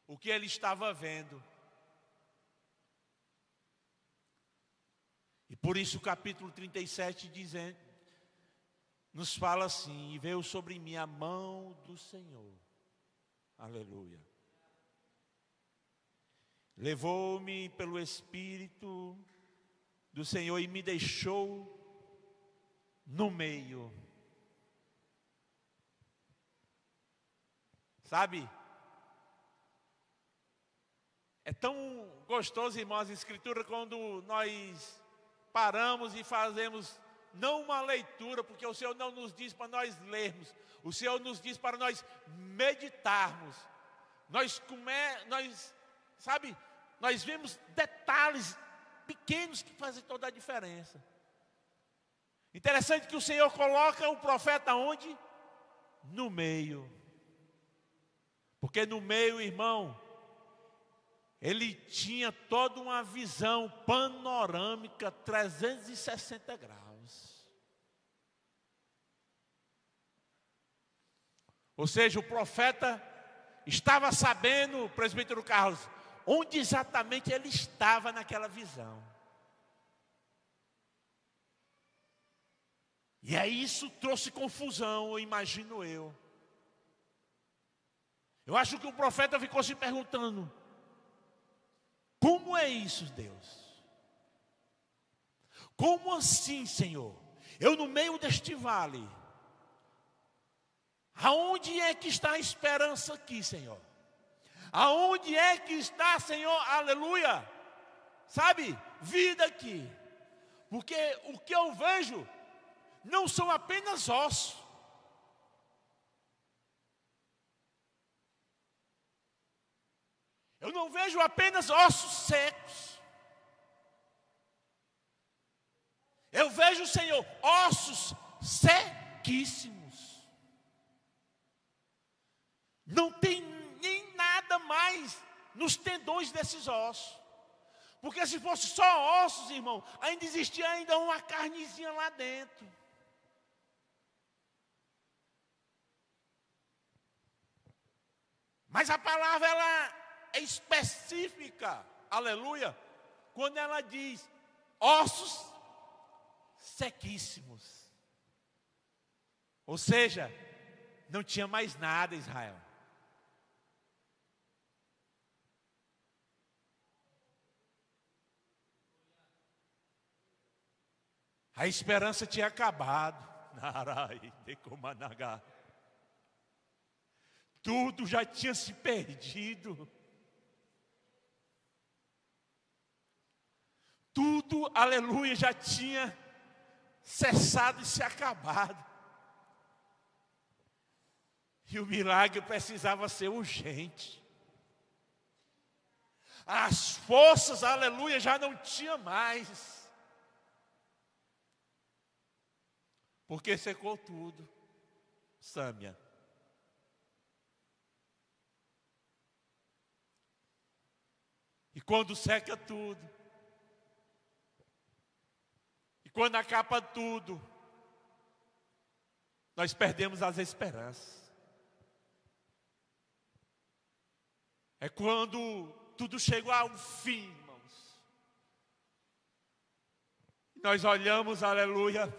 o que ele estava vendo. E por isso o capítulo 37 dizendo, nos fala assim: e veio sobre mim a mão do Senhor. Aleluia. Levou-me pelo Espírito do Senhor e me deixou no meio. Sabe? É tão gostoso, irmãos, a Escritura, quando nós paramos e fazemos não uma leitura, porque o Senhor não nos diz para nós lermos, o Senhor nos diz para nós meditarmos. Sabe, nós vemos detalhes pequenos que fazem toda a diferença. Interessante que o Senhor coloca o profeta onde? No meio. Porque no meio, irmão, ele tinha toda uma visão panorâmica 360 graus. Ou seja, o profeta estava sabendo, presbítero Carlos, onde exatamente ele estava naquela visão. E aí isso trouxe confusão, eu imagino eu. Eu acho que o profeta ficou se perguntando: como é isso, Deus? Como assim, Senhor? Eu no meio deste vale. Aonde é que está a esperança aqui, Senhor? Aonde é que está, Senhor, aleluia, sabe, vida aqui? Porque o que eu vejo não são apenas ossos. Eu não vejo apenas ossos secos. Eu vejo, Senhor, ossos sequíssimos. Não tem nem nada mais nos tendões desses ossos. Porque se fosse só ossos, irmão, ainda existia ainda uma carnezinha lá dentro. Mas a palavra, ela é específica, aleluia, quando ela diz ossos sequíssimos. Ou seja, não tinha mais nada, Israel. A esperança tinha acabado. Tudo já tinha se perdido. Tudo, aleluia, já tinha cessado e se acabado. E o milagre precisava ser urgente. As forças, aleluia, já não tinha mais. Porque secou tudo, Sâmia. E quando seca tudo, e quando acaba tudo, nós perdemos as esperanças. É quando tudo chegou a um fim, irmãos. Nós olhamos, aleluia,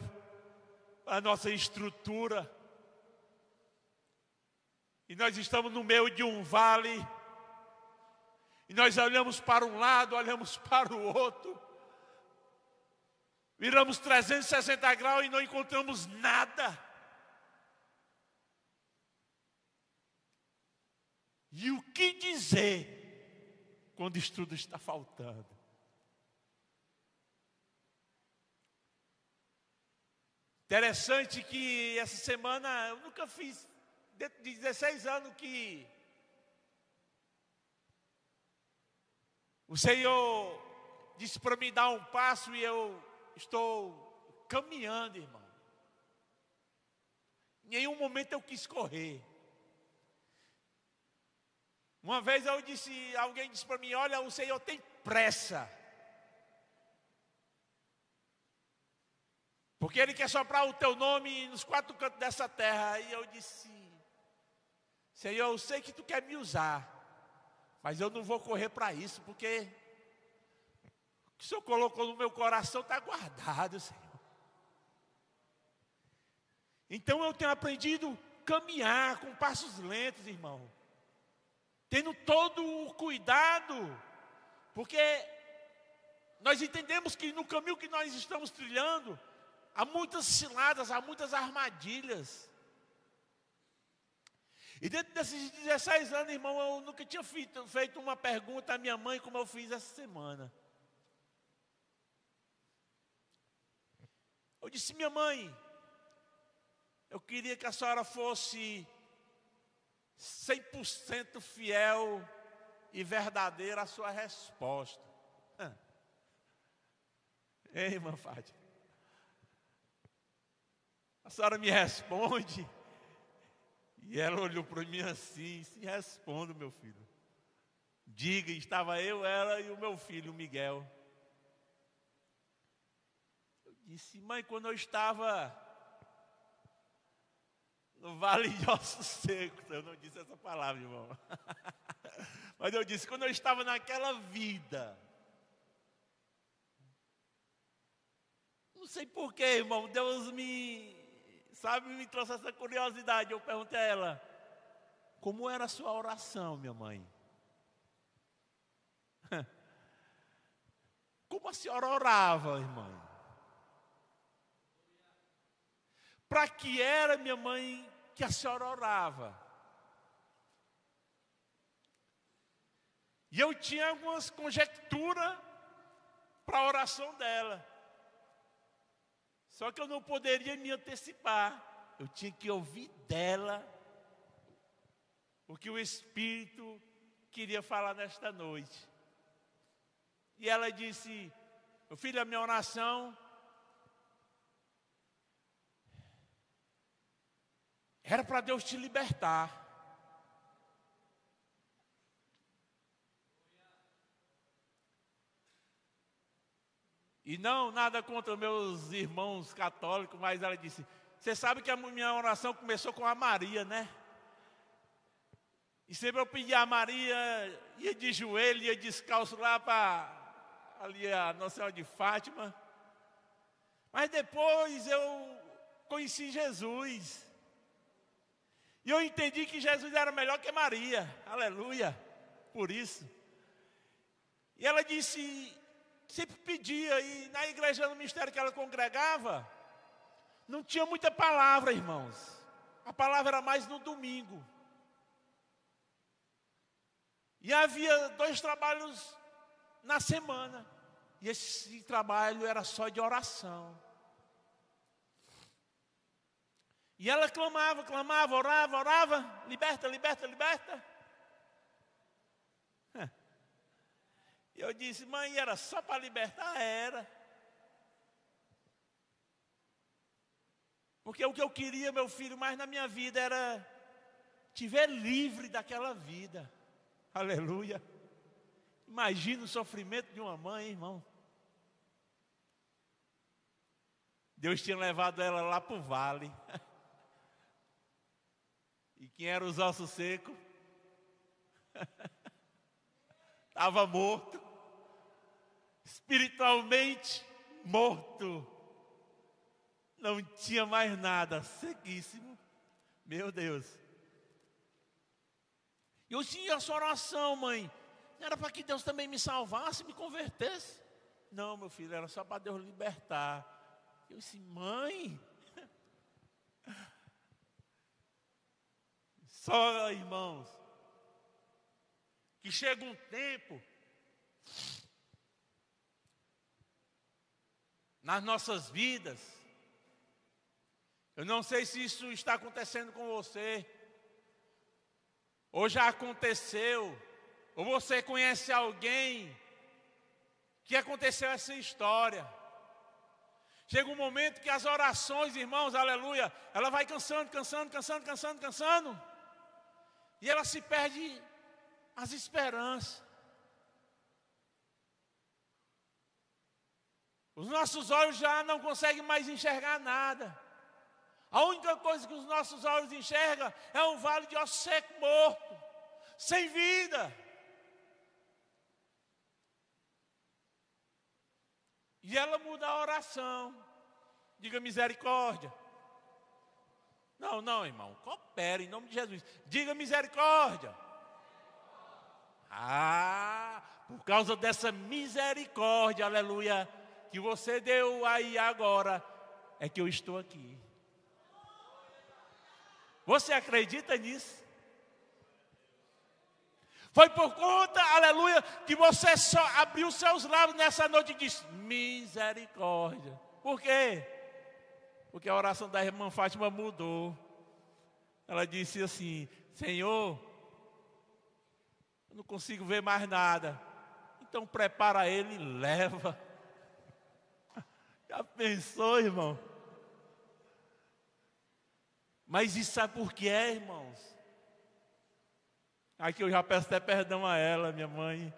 a nossa estrutura, e nós estamos no meio de um vale, e nós olhamos para um lado, olhamos para o outro, viramos 360 graus e não encontramos nada. E o que dizer quando isso tudo está faltando? Interessante que essa semana, eu nunca fiz, dentro de 16 anos que o Senhor disse para me dar um passo e eu estou caminhando, irmão. Em nenhum momento eu quis correr. Uma vez alguém disse para mim: olha, o Senhor tem pressa. Porque Ele quer soprar o teu nome nos 4 cantos dessa terra. E eu disse: Senhor, eu sei que tu quer me usar, mas eu não vou correr para isso, porque o que o Senhor colocou no meu coração está guardado, Senhor. Então eu tenho aprendido a caminhar com passos lentos, irmão. Tendo todo o cuidado, porque nós entendemos que no caminho que nós estamos trilhando, há muitas ciladas, há muitas armadilhas. E dentro desses 16 anos, irmão, eu nunca tinha feito uma pergunta à minha mãe como eu fiz essa semana. Eu disse: minha mãe, eu queria que a senhora fosse 100% fiel e verdadeira à sua resposta. Ei, irmã Fátima, a senhora me responde? E ela olhou para mim assim: se respondo, meu filho. Diga. Estava eu, ela e o meu filho, Miguel. Eu disse: mãe, quando eu estava no vale de ossos secos, eu não disse essa palavra, irmão. Mas eu disse: quando eu estava naquela vida, não sei porquê, irmão, Deus me trouxe essa curiosidade. Eu perguntei a ela: como era a sua oração, minha mãe? Como a senhora orava, irmã? Para que era, minha mãe, que a senhora orava? E eu tinha algumas conjecturas para a oração dela. Só que eu não poderia me antecipar. Eu tinha que ouvir dela o que o Espírito queria falar nesta noite. E ela disse: meu filho, a minha oração era para Deus te libertar. E não, nada contra meus irmãos católicos, mas ela disse: você sabe que a minha oração começou com a Maria, né? E sempre eu pedia a Maria, ia de joelho, ia descalço lá para ali a Nossa Senhora de Fátima. Mas depois eu conheci Jesus. E eu entendi que Jesus era melhor que Maria. Aleluia. Por isso. E ela disse, sempre pedia, e na igreja, no ministério que ela congregava, não tinha muita palavra, irmãos. A palavra era mais no domingo. E havia 2 trabalhos na semana. E esse trabalho era só de oração. E ela clamava, orava, liberta. E eu disse, mãe, era só para libertar? Era. Porque o que eu queria, meu filho, mais na minha vida era te ver livre daquela vida. Aleluia. Imagina o sofrimento de uma mãe, irmão. Deus tinha levado ela lá para o vale. E quem era os ossos secos? Estava morto. Espiritualmente morto. Não tinha mais nada, sequíssimo. Meu Deus. E eu tinha a sua oração, mãe. Não era para que Deus também me salvasse, me convertesse? Não, meu filho, era só para Deus libertar. Eu disse, mãe. Só, irmãos, que chega um tempo nas nossas vidas. Eu não sei se isso está acontecendo com você, ou já aconteceu, ou você conhece alguém que aconteceu essa história. Chega um momento que as orações, irmãos, aleluia, ela vai cansando. E ela se perde as esperanças. Os nossos olhos já não conseguem mais enxergar nada. A única coisa que os nossos olhos enxergam é um vale de osso seco morto, sem vida. E ela muda a oração. Diga misericórdia. Não, irmão, coopere em nome de Jesus. Diga misericórdia. Por causa dessa misericórdia, aleluia, que você deu aí agora, é que eu estou aqui. Você acredita nisso? Foi por conta, aleluia, que você só abriu seus lábios nessa noite e disse, misericórdia. Por quê? Porque a oração da irmã Fátima mudou. Ela disse assim, Senhor, eu não consigo ver mais nada. Então prepara ele e leva. Já pensou, irmão? Mas isso sabe por que é, irmãos? Aqui eu já peço até perdão a ela, minha mãe.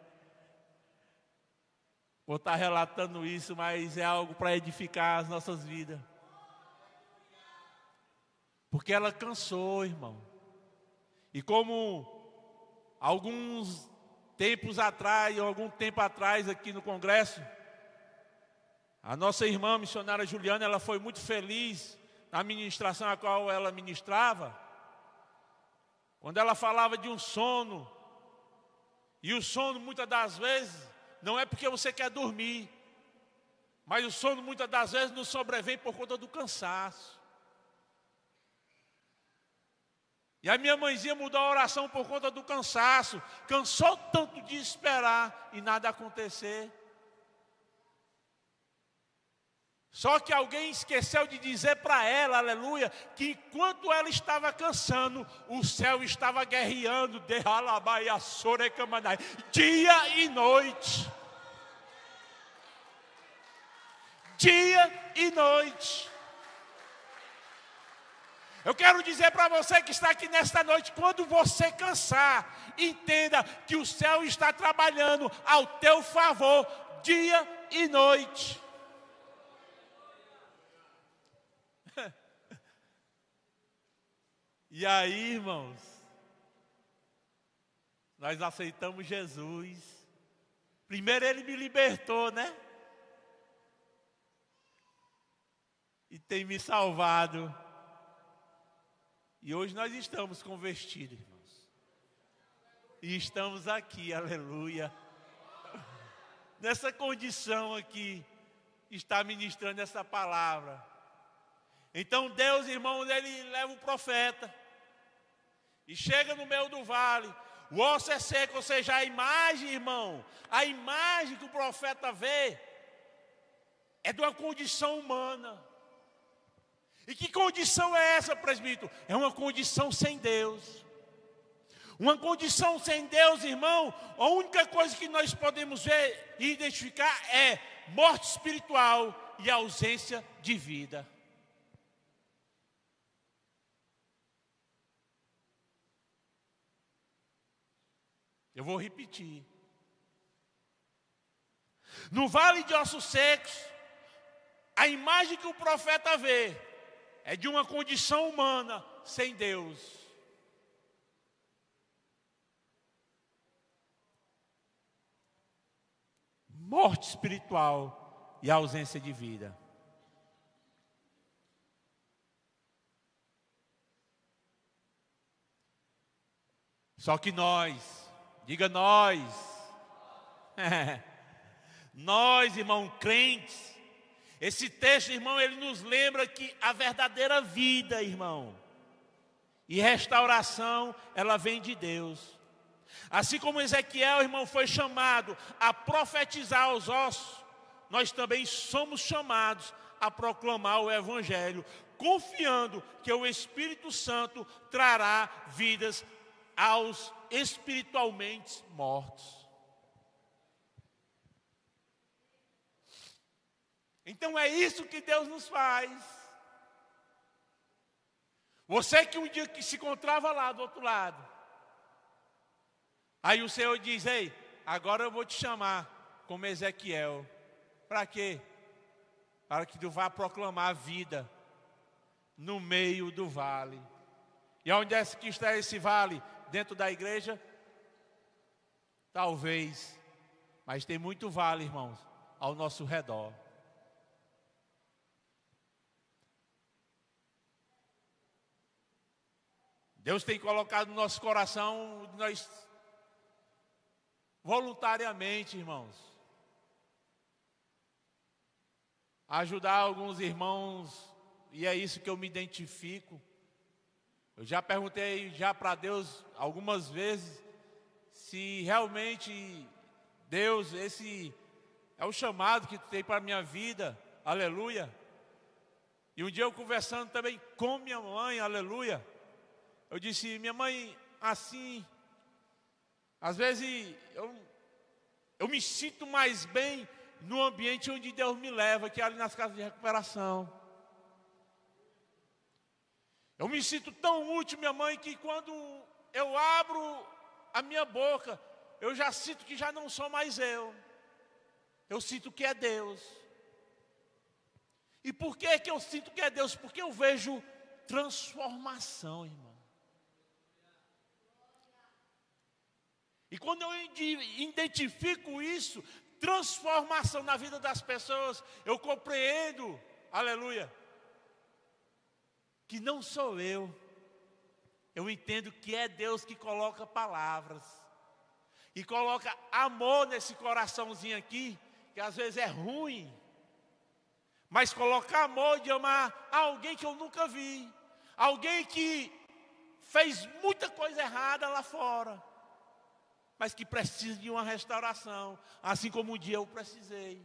Vou estar relatando isso, mas é algo para edificar as nossas vidas. Porque ela cansou, irmão. E como algum tempo atrás aqui no congresso, a nossa irmã missionária Juliana, ela foi muito feliz na ministração a qual ela ministrava, quando ela falava de um sono, e o sono muitas das vezes não é porque você quer dormir, mas o sono muitas das vezes nos sobrevém por conta do cansaço. E a minha mãezinha mudou a oração por conta do cansaço, cansou tanto de esperar e nada acontecer. Só que alguém esqueceu de dizer para ela, aleluia, que enquanto ela estava cansando, o céu estava guerreando, dia e noite. Dia e noite. Eu quero dizer para você que está aqui nesta noite, quando você cansar, entenda que o céu está trabalhando ao teu favor, dia e noite. E aí, irmãos, nós aceitamos Jesus. Primeiro Ele me libertou, né? E tem me salvado. E hoje nós estamos convertidos, irmãos. E estamos aqui, aleluia. Nessa condição aqui, está ministrando essa palavra. Então Deus, irmão, Ele leva o profeta. E chega no meio do vale, o osso é seco, ou seja, a imagem, irmão, a imagem que o profeta vê é de uma condição humana. E que condição é essa, presbítero? É uma condição sem Deus. Uma condição sem Deus, irmão, a única coisa que nós podemos ver e identificar é morte espiritual e ausência de vida. Eu vou repetir. No vale de ossos secos, a imagem que o profeta vê é de uma condição humana sem Deus. Morte espiritual e ausência de vida. Só que nós, diga nós, nós, irmão, crentes, esse texto, irmão, ele nos lembra que a verdadeira vida, irmão, e restauração, ela vem de Deus. Assim como Ezequiel, irmão, foi chamado a profetizar aos ossos, nós também somos chamados a proclamar o Evangelho, confiando que o Espírito Santo trará vidas aos espiritualmente mortos. Então é isso que Deus nos faz. Você que um dia que se encontrava lá do outro lado, aí o Senhor diz: ei, agora eu vou te chamar como Ezequiel. Para quê? Para que tu vá proclamar a vida no meio do vale. E onde é que está esse vale? Dentro da igreja? Talvez. Mas tem muito vale, irmãos, ao nosso redor. Deus tem colocado no nosso coração, nós voluntariamente, irmãos, ajudar alguns irmãos, e é isso que eu me identifico. Eu já perguntei para Deus algumas vezes se realmente Deus, esse é o chamado que tem para a minha vida, aleluia. E um dia eu conversando também com minha mãe, aleluia, eu disse: minha mãe, assim, às vezes eu me sinto mais bem no ambiente onde Deus me leva, que é ali nas casas de recuperação. Eu me sinto tão útil, minha mãe, que quando eu abro a minha boca, eu já sinto que já não sou mais eu. Eu sinto que é Deus. E por que eu sinto que é Deus? Porque eu vejo transformação, irmão. E quando eu identifico isso, transformação na vida das pessoas, eu compreendo, aleluia, que não sou eu, eu entendo que é Deus que coloca palavras. E coloca amor nesse coraçãozinho aqui, que às vezes é ruim. Mas coloca amor de amar alguém que eu nunca vi. Alguém que fez muita coisa errada lá fora, mas que precisa de uma restauração, assim como um dia eu precisei.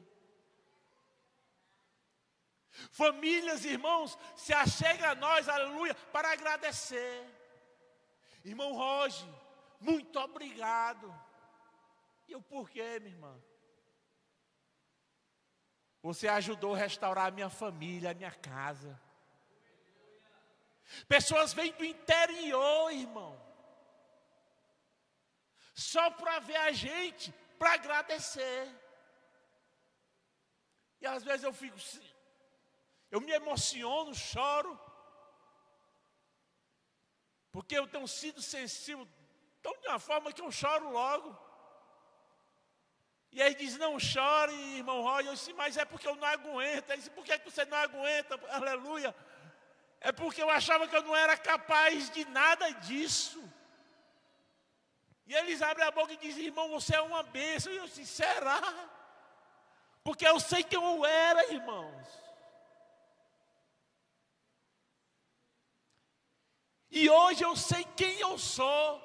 Famílias, irmãos, se achega a nós, aleluia, para agradecer. Irmão Roge, muito obrigado. E o porquê, minha irmã? Você ajudou a restaurar a minha família, a minha casa. Pessoas vêm do interior, irmão, só para ver a gente, para agradecer. E às vezes eu me emociono, choro, porque eu tenho sido sensível tão de uma forma que eu choro logo. E aí diz, não chore, irmão Roy. Eu disse, mas é porque eu não aguento. Ele disse, por que você não aguenta? Aleluia. É porque eu achava que eu não era capaz de nada disso. E eles abrem a boca e dizem, irmão, você é uma bênção. E eu disse, será? Porque eu sei quem eu era, irmãos. E hoje eu sei quem eu sou.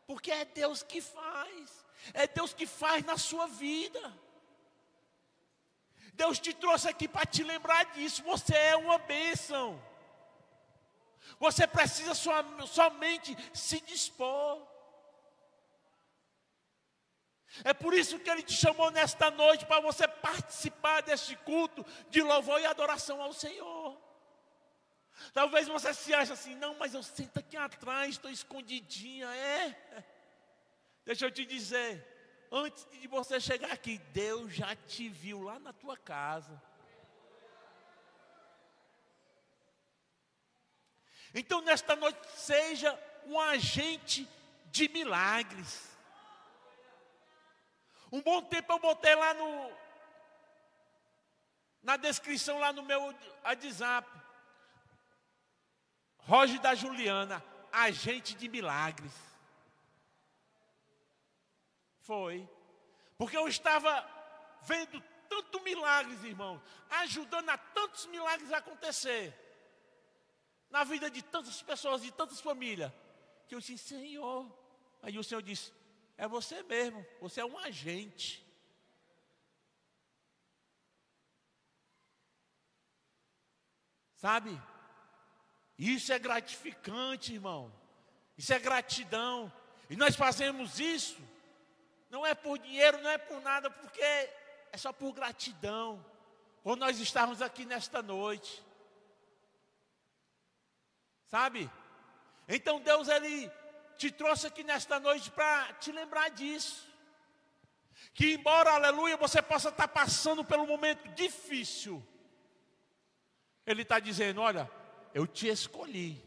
Porque é Deus que faz. É Deus que faz na sua vida. Deus te trouxe aqui para te lembrar disso. Você é uma bênção. Você precisa somente se dispor. É por isso que Ele te chamou nesta noite, para você participar deste culto de louvor e adoração ao Senhor. Talvez você se ache assim, não, mas eu sento aqui atrás, estou escondidinha. Deixa eu te dizer, antes de você chegar aqui, Deus já te viu lá na tua casa. Então nesta noite seja um agente de milagres. Um bom tempo eu botei lá na descrição lá no meu WhatsApp, Roge da Juliana, agente de milagres. Foi, porque eu estava vendo tantos milagres, irmãos, ajudando a tantos milagres a acontecer, na vida de tantas pessoas, de tantas famílias, que eu disse, Senhor, aí o Senhor disse, é você mesmo, você é um agente. Sabe? Isso é gratificante, irmão. Isso é gratidão. E nós fazemos isso, não é por dinheiro, não é por nada, porque é só por gratidão. Por nós estarmos aqui nesta noite. Sabe? Então Deus, Ele te trouxe aqui nesta noite para te lembrar disso. Que embora, aleluia, você possa estar passando por um momento difícil, Ele está dizendo, olha, eu te escolhi.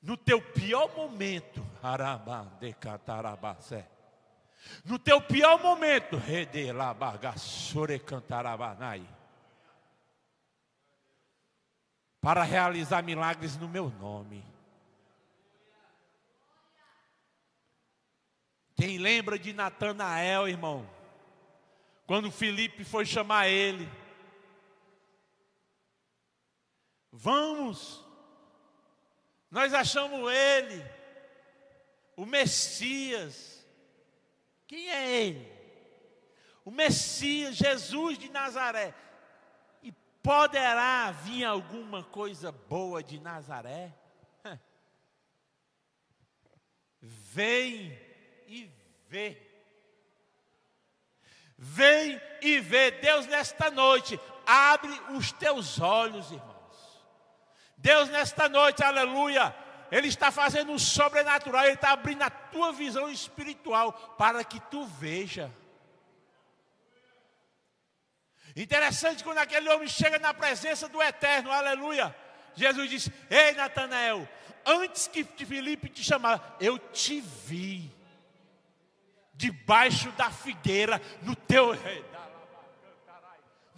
No teu pior momento, no teu pior momento, para realizar milagres no meu nome. Quem lembra de Natanael, irmão? Quando Filipe foi chamar ele. Vamos. Nós achamos ele, o Messias. Quem é ele? O Messias, Jesus de Nazaré. E poderá vir alguma coisa boa de Nazaré? Vem e vê. Vem e vê. Deus, nesta noite, abre os teus olhos, irmãos. Deus, nesta noite, aleluia, Ele está fazendo um sobrenatural. Ele está abrindo a tua visão espiritual para que tu veja. Interessante, quando aquele homem chega na presença do Eterno, aleluia, Jesus disse, ei Natanael, antes que Filipe te chamar, eu te vi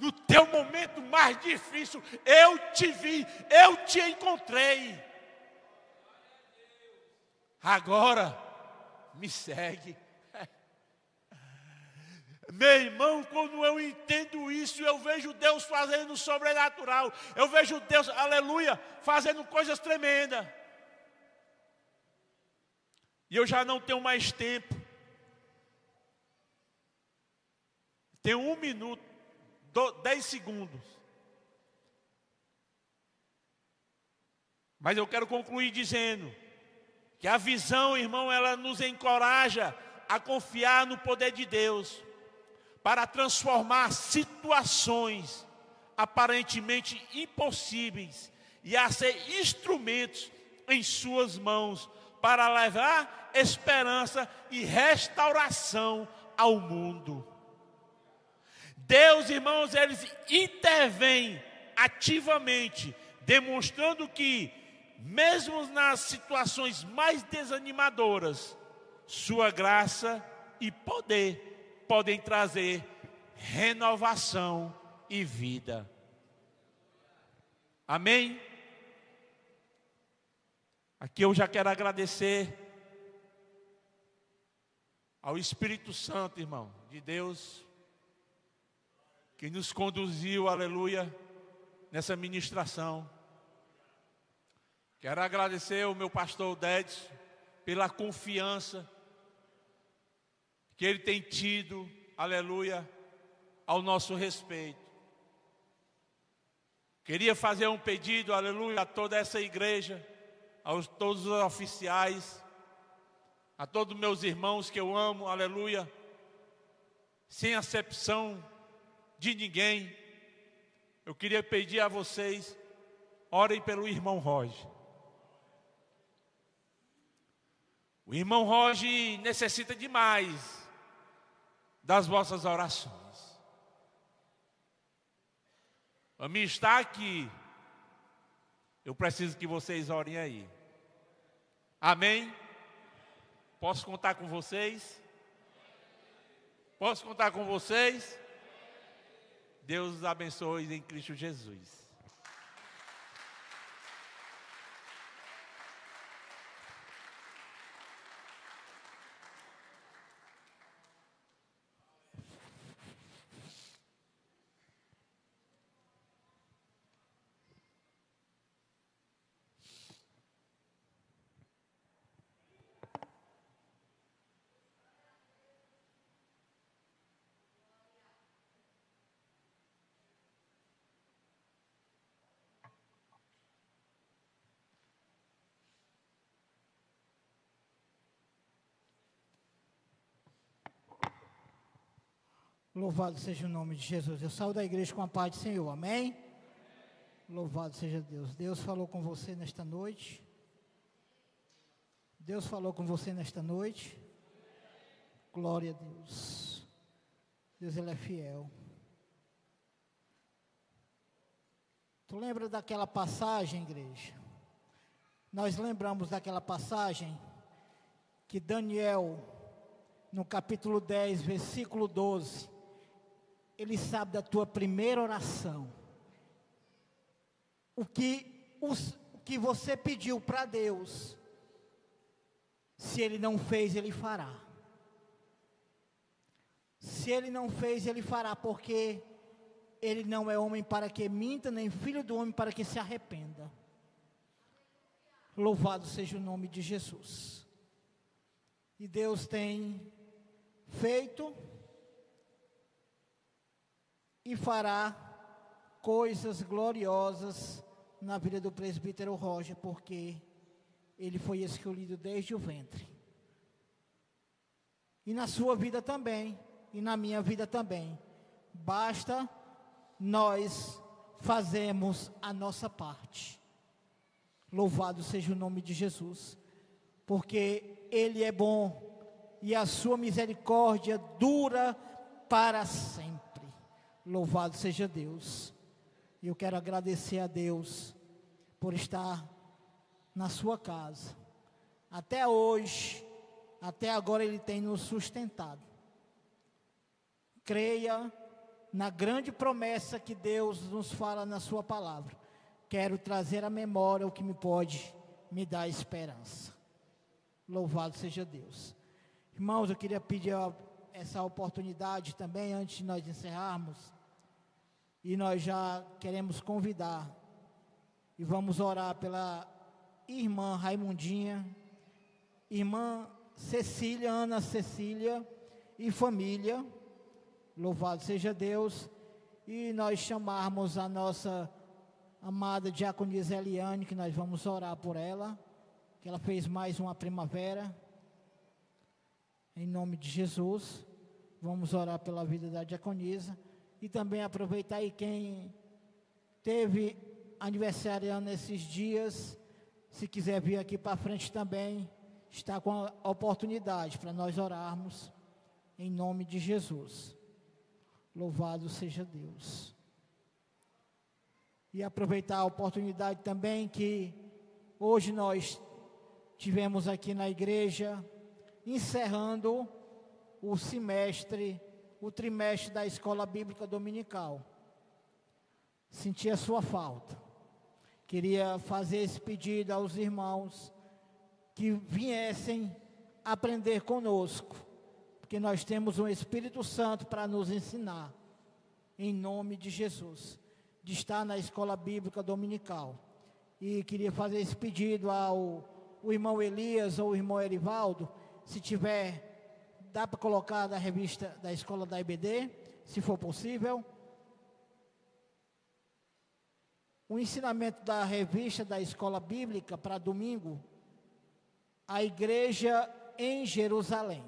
No teu momento mais difícil, eu te vi, eu te encontrei. Agora, me segue. Meu irmão, quando eu entendo isso, eu vejo Deus fazendo sobrenatural. Eu vejo Deus, aleluia, fazendo coisas tremendas. E eu já não tenho mais tempo. Tenho 1 minuto, 10 segundos. Mas eu quero concluir dizendo que a visão, irmão, ela nos encoraja a confiar no poder de Deus para transformar situações aparentemente impossíveis e a ser instrumentos em suas mãos para levar esperança e restauração ao mundo. Deus, irmãos, ele intervém ativamente, demonstrando que, mesmo nas situações mais desanimadoras, sua graça e poder podem trazer renovação e vida. Amém? Aqui eu já quero agradecer ao Espírito Santo, irmão, de Deus, que nos conduziu, aleluia, nessa ministração. Quero agradecer ao meu pastor Dédson pela confiança que ele tem tido, aleluia, ao nosso respeito. Queria fazer um pedido, aleluia, a toda essa igreja, a todos os oficiais, a todos meus irmãos que eu amo, aleluia, sem acepção de ninguém. Eu queria pedir a vocês, orem pelo irmão Roger. O irmão Roger necessita demais das vossas orações. A mim está aqui. Eu preciso que vocês orem aí. Amém? Posso contar com vocês? Posso contar com vocês? Deus os abençoe em Cristo Jesus. Louvado seja o nome de Jesus. Eu saio da igreja com a paz do Senhor, amém? Louvado seja Deus. Deus falou com você nesta noite. Deus falou com você nesta noite. Glória a Deus. Deus, Ele é fiel. Tu lembra daquela passagem, igreja? Nós lembramos daquela passagem que Daniel, no capítulo 10, versículo 12, ele sabe da tua primeira oração. O que você pediu para Deus, se Ele não fez, Ele fará. Se Ele não fez, Ele fará, porque Ele não é homem para que minta, nem filho do homem para que se arrependa. Louvado seja o nome de Jesus. E Deus tem feito e fará coisas gloriosas na vida do presbítero Roger, porque ele foi escolhido desde o ventre. E na sua vida também, e na minha vida também. Basta nós fazermos a nossa parte. Louvado seja o nome de Jesus, porque Ele é bom e a sua misericórdia dura para sempre. Louvado seja Deus. E eu quero agradecer a Deus por estar na sua casa. Até hoje, até agora Ele tem nos sustentado. Creia na grande promessa que Deus nos fala na sua palavra, quero trazer à memória o que me pode me dar esperança. Louvado seja Deus. Irmãos, eu queria pedir essa oportunidade também, antes de nós encerrarmos, e nós já queremos convidar, e vamos orar pela irmã Raimundinha, irmã Cecília, Ana Cecília e família, louvado seja Deus, e nós chamarmos a nossa amada diaconisa Eliane, que nós vamos orar por ela, que ela fez mais uma primavera, em nome de Jesus, vamos orar pela vida da diaconisa, e também aproveitar aí quem teve aniversariando nesses dias, se quiser vir aqui para frente também, está com a oportunidade para nós orarmos, em nome de Jesus. Louvado seja Deus. E aproveitar a oportunidade também que hoje nós tivemos aqui na igreja, encerrando o semestre, o trimestre da Escola Bíblica Dominical. Senti a sua falta. Queria fazer esse pedido aos irmãos que viessem aprender conosco, porque nós temos um Espírito Santo para nos ensinar, em nome de Jesus, de estar na Escola Bíblica Dominical. E queria fazer esse pedido ao irmão Elias ou o irmão Erivaldo, se tiver, dá para colocar da revista da Escola da IBD, se for possível. O ensinamento da revista da Escola Bíblica para domingo, a igreja em Jerusalém.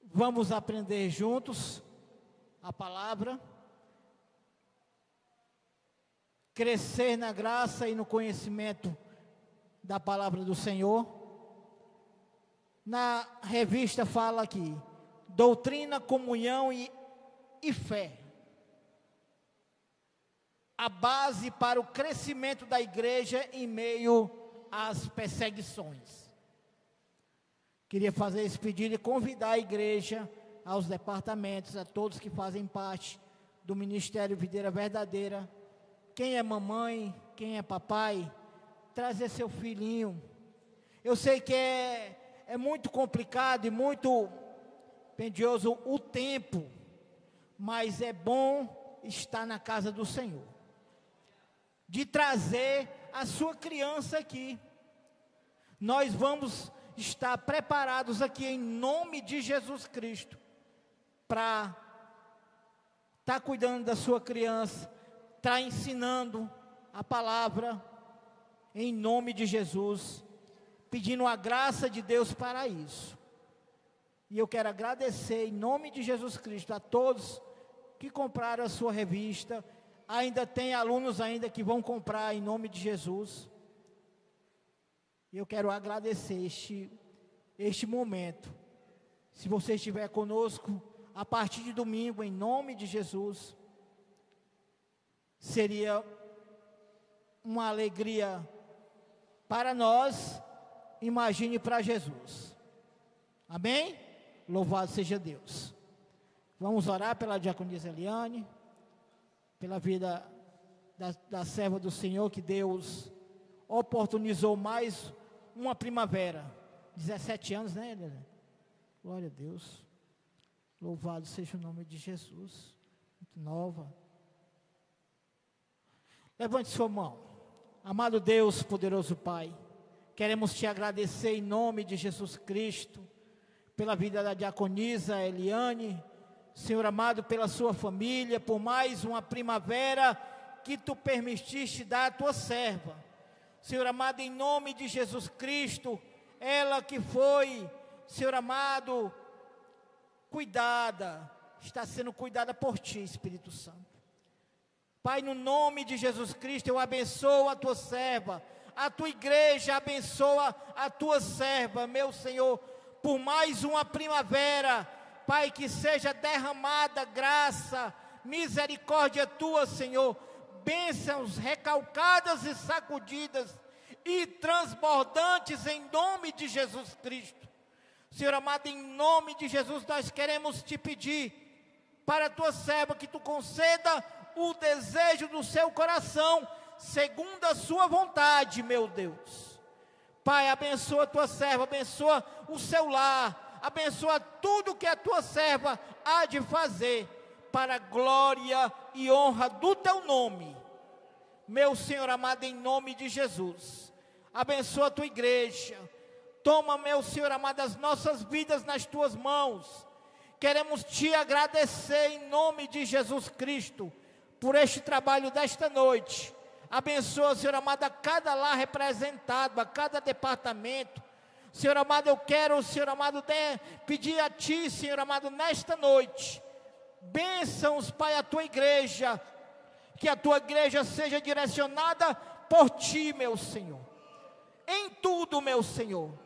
Vamos aprender juntos a palavra, crescer na graça e no conhecimento da palavra do Senhor. Na revista fala aqui, doutrina, comunhão e fé. A base para o crescimento da igreja em meio às perseguições. Queria fazer esse pedido e convidar a igreja, aos departamentos, a todos que fazem parte do Ministério Videira Verdadeira. Quem é mamãe, quem é papai, trazer seu filhinho. Eu sei que é muito complicado e muito pendioso o tempo, mas é bom estar na casa do Senhor, de trazer a sua criança aqui. Nós vamos estar preparados aqui em nome de Jesus Cristo, para estar cuidando da sua criança, estar ensinando a palavra, em nome de Jesus, pedindo a graça de Deus para isso. E eu quero agradecer em nome de Jesus Cristo a todos que compraram a sua revista. Ainda tem alunos ainda que vão comprar em nome de Jesus. E eu quero agradecer este momento. Se você estiver conosco a partir de domingo, em nome de Jesus, seria uma alegria para nós, imagine para Jesus. Amém? Louvado seja Deus. Vamos orar pela diaconisa Eliane, pela vida da serva do Senhor, que Deus oportunizou mais uma primavera. 17 anos, né, Eliane? Glória a Deus. Louvado seja o nome de Jesus. Muito nova. Levante sua mão. Amado Deus, poderoso Pai, queremos te agradecer em nome de Jesus Cristo, pela vida da diaconisa Eliane, Senhor amado, pela sua família, por mais uma primavera que tu permitiste dar à tua serva. Senhor amado, em nome de Jesus Cristo, ela que foi, Senhor amado, cuidada, está sendo cuidada por ti, Espírito Santo. Pai, no nome de Jesus Cristo, eu abençoo a tua serva, a tua igreja abençoa a tua serva, meu Senhor, por mais uma primavera. Pai, que seja derramada graça, misericórdia tua, Senhor, bênçãos recalcadas e sacudidas e transbordantes em nome de Jesus Cristo. Senhor amado, em nome de Jesus, nós queremos te pedir para a tua serva que tu conceda o desejo do seu coração, segundo a sua vontade, meu Deus. Pai, abençoa a tua serva, abençoa o seu lar, abençoa tudo que a tua serva há de fazer, para a glória e honra do teu nome. Meu Senhor amado, em nome de Jesus, abençoa a tua igreja. Toma, meu Senhor amado, as nossas vidas nas tuas mãos. Queremos te agradecer em nome de Jesus Cristo por este trabalho desta noite. Abençoa, Senhor amado, a cada lar representado, a cada departamento. Senhor amado, eu quero, Senhor amado, pedir a ti, Senhor amado, nesta noite, bênçãos, Pai, a tua igreja, que a tua igreja seja direcionada por ti, meu Senhor, em tudo, meu Senhor.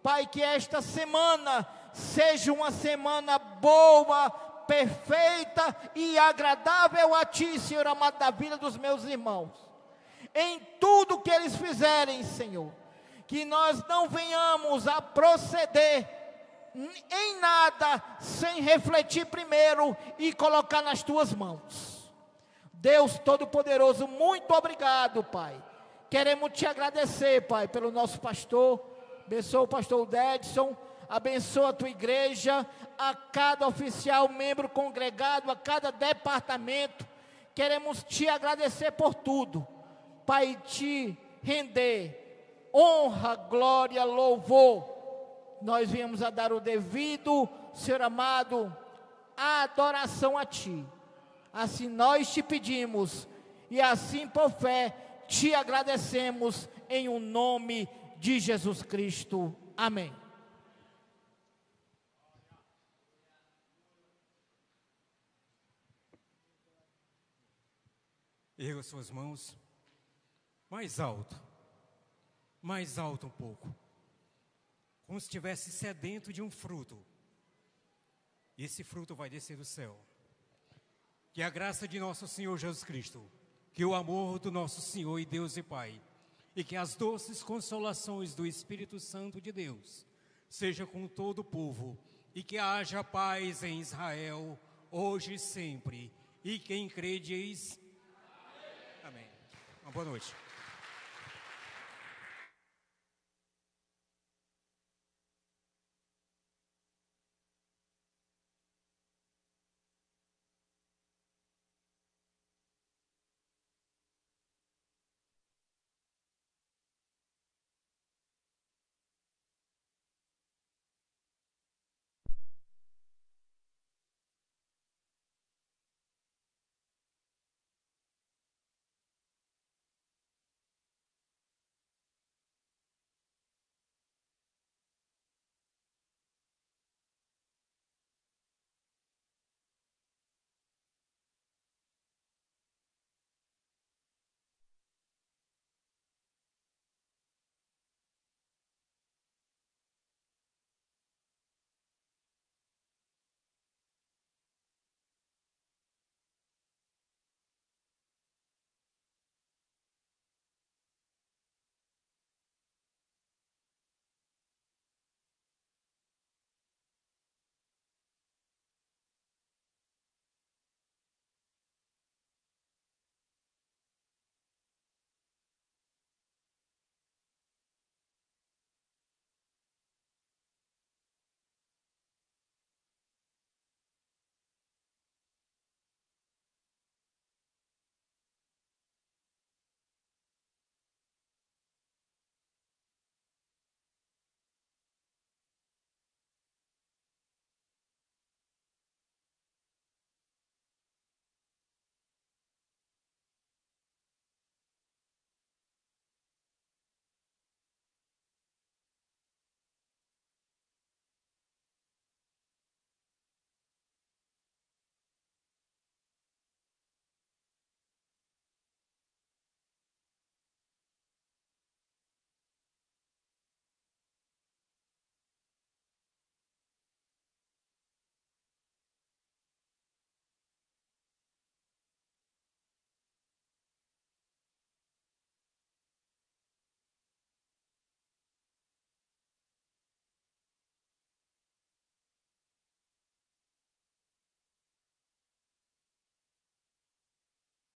Pai, que esta semana seja uma semana boa, perfeita e agradável a ti, Senhor amado, da vida dos meus irmãos. Em tudo que eles fizerem, Senhor, que nós não venhamos a proceder em nada sem refletir primeiro e colocar nas tuas mãos. Deus Todo-Poderoso, muito obrigado, Pai. Queremos te agradecer, Pai, pelo nosso pastor. Abençoa o pastor Dedson, abençoa a tua igreja, a cada oficial, membro congregado, a cada departamento. Queremos te agradecer por tudo, Pai, te render honra, glória, louvor. Nós viemos a dar o devido, Senhor amado, a adoração a ti. Assim nós te pedimos e assim por fé te agradecemos em o nome de Jesus Cristo. Amém. Erga suas mãos mais alto um pouco, como se estivesse sedento de um fruto. E esse fruto vai descer do céu. Que a graça de nosso Senhor Jesus Cristo, que o amor do nosso Senhor e Deus e Pai, e que as doces consolações do Espírito Santo de Deus seja com todo o povo, e que haja paz em Israel, hoje e sempre. E quem crê diz amém. Uma boa noite.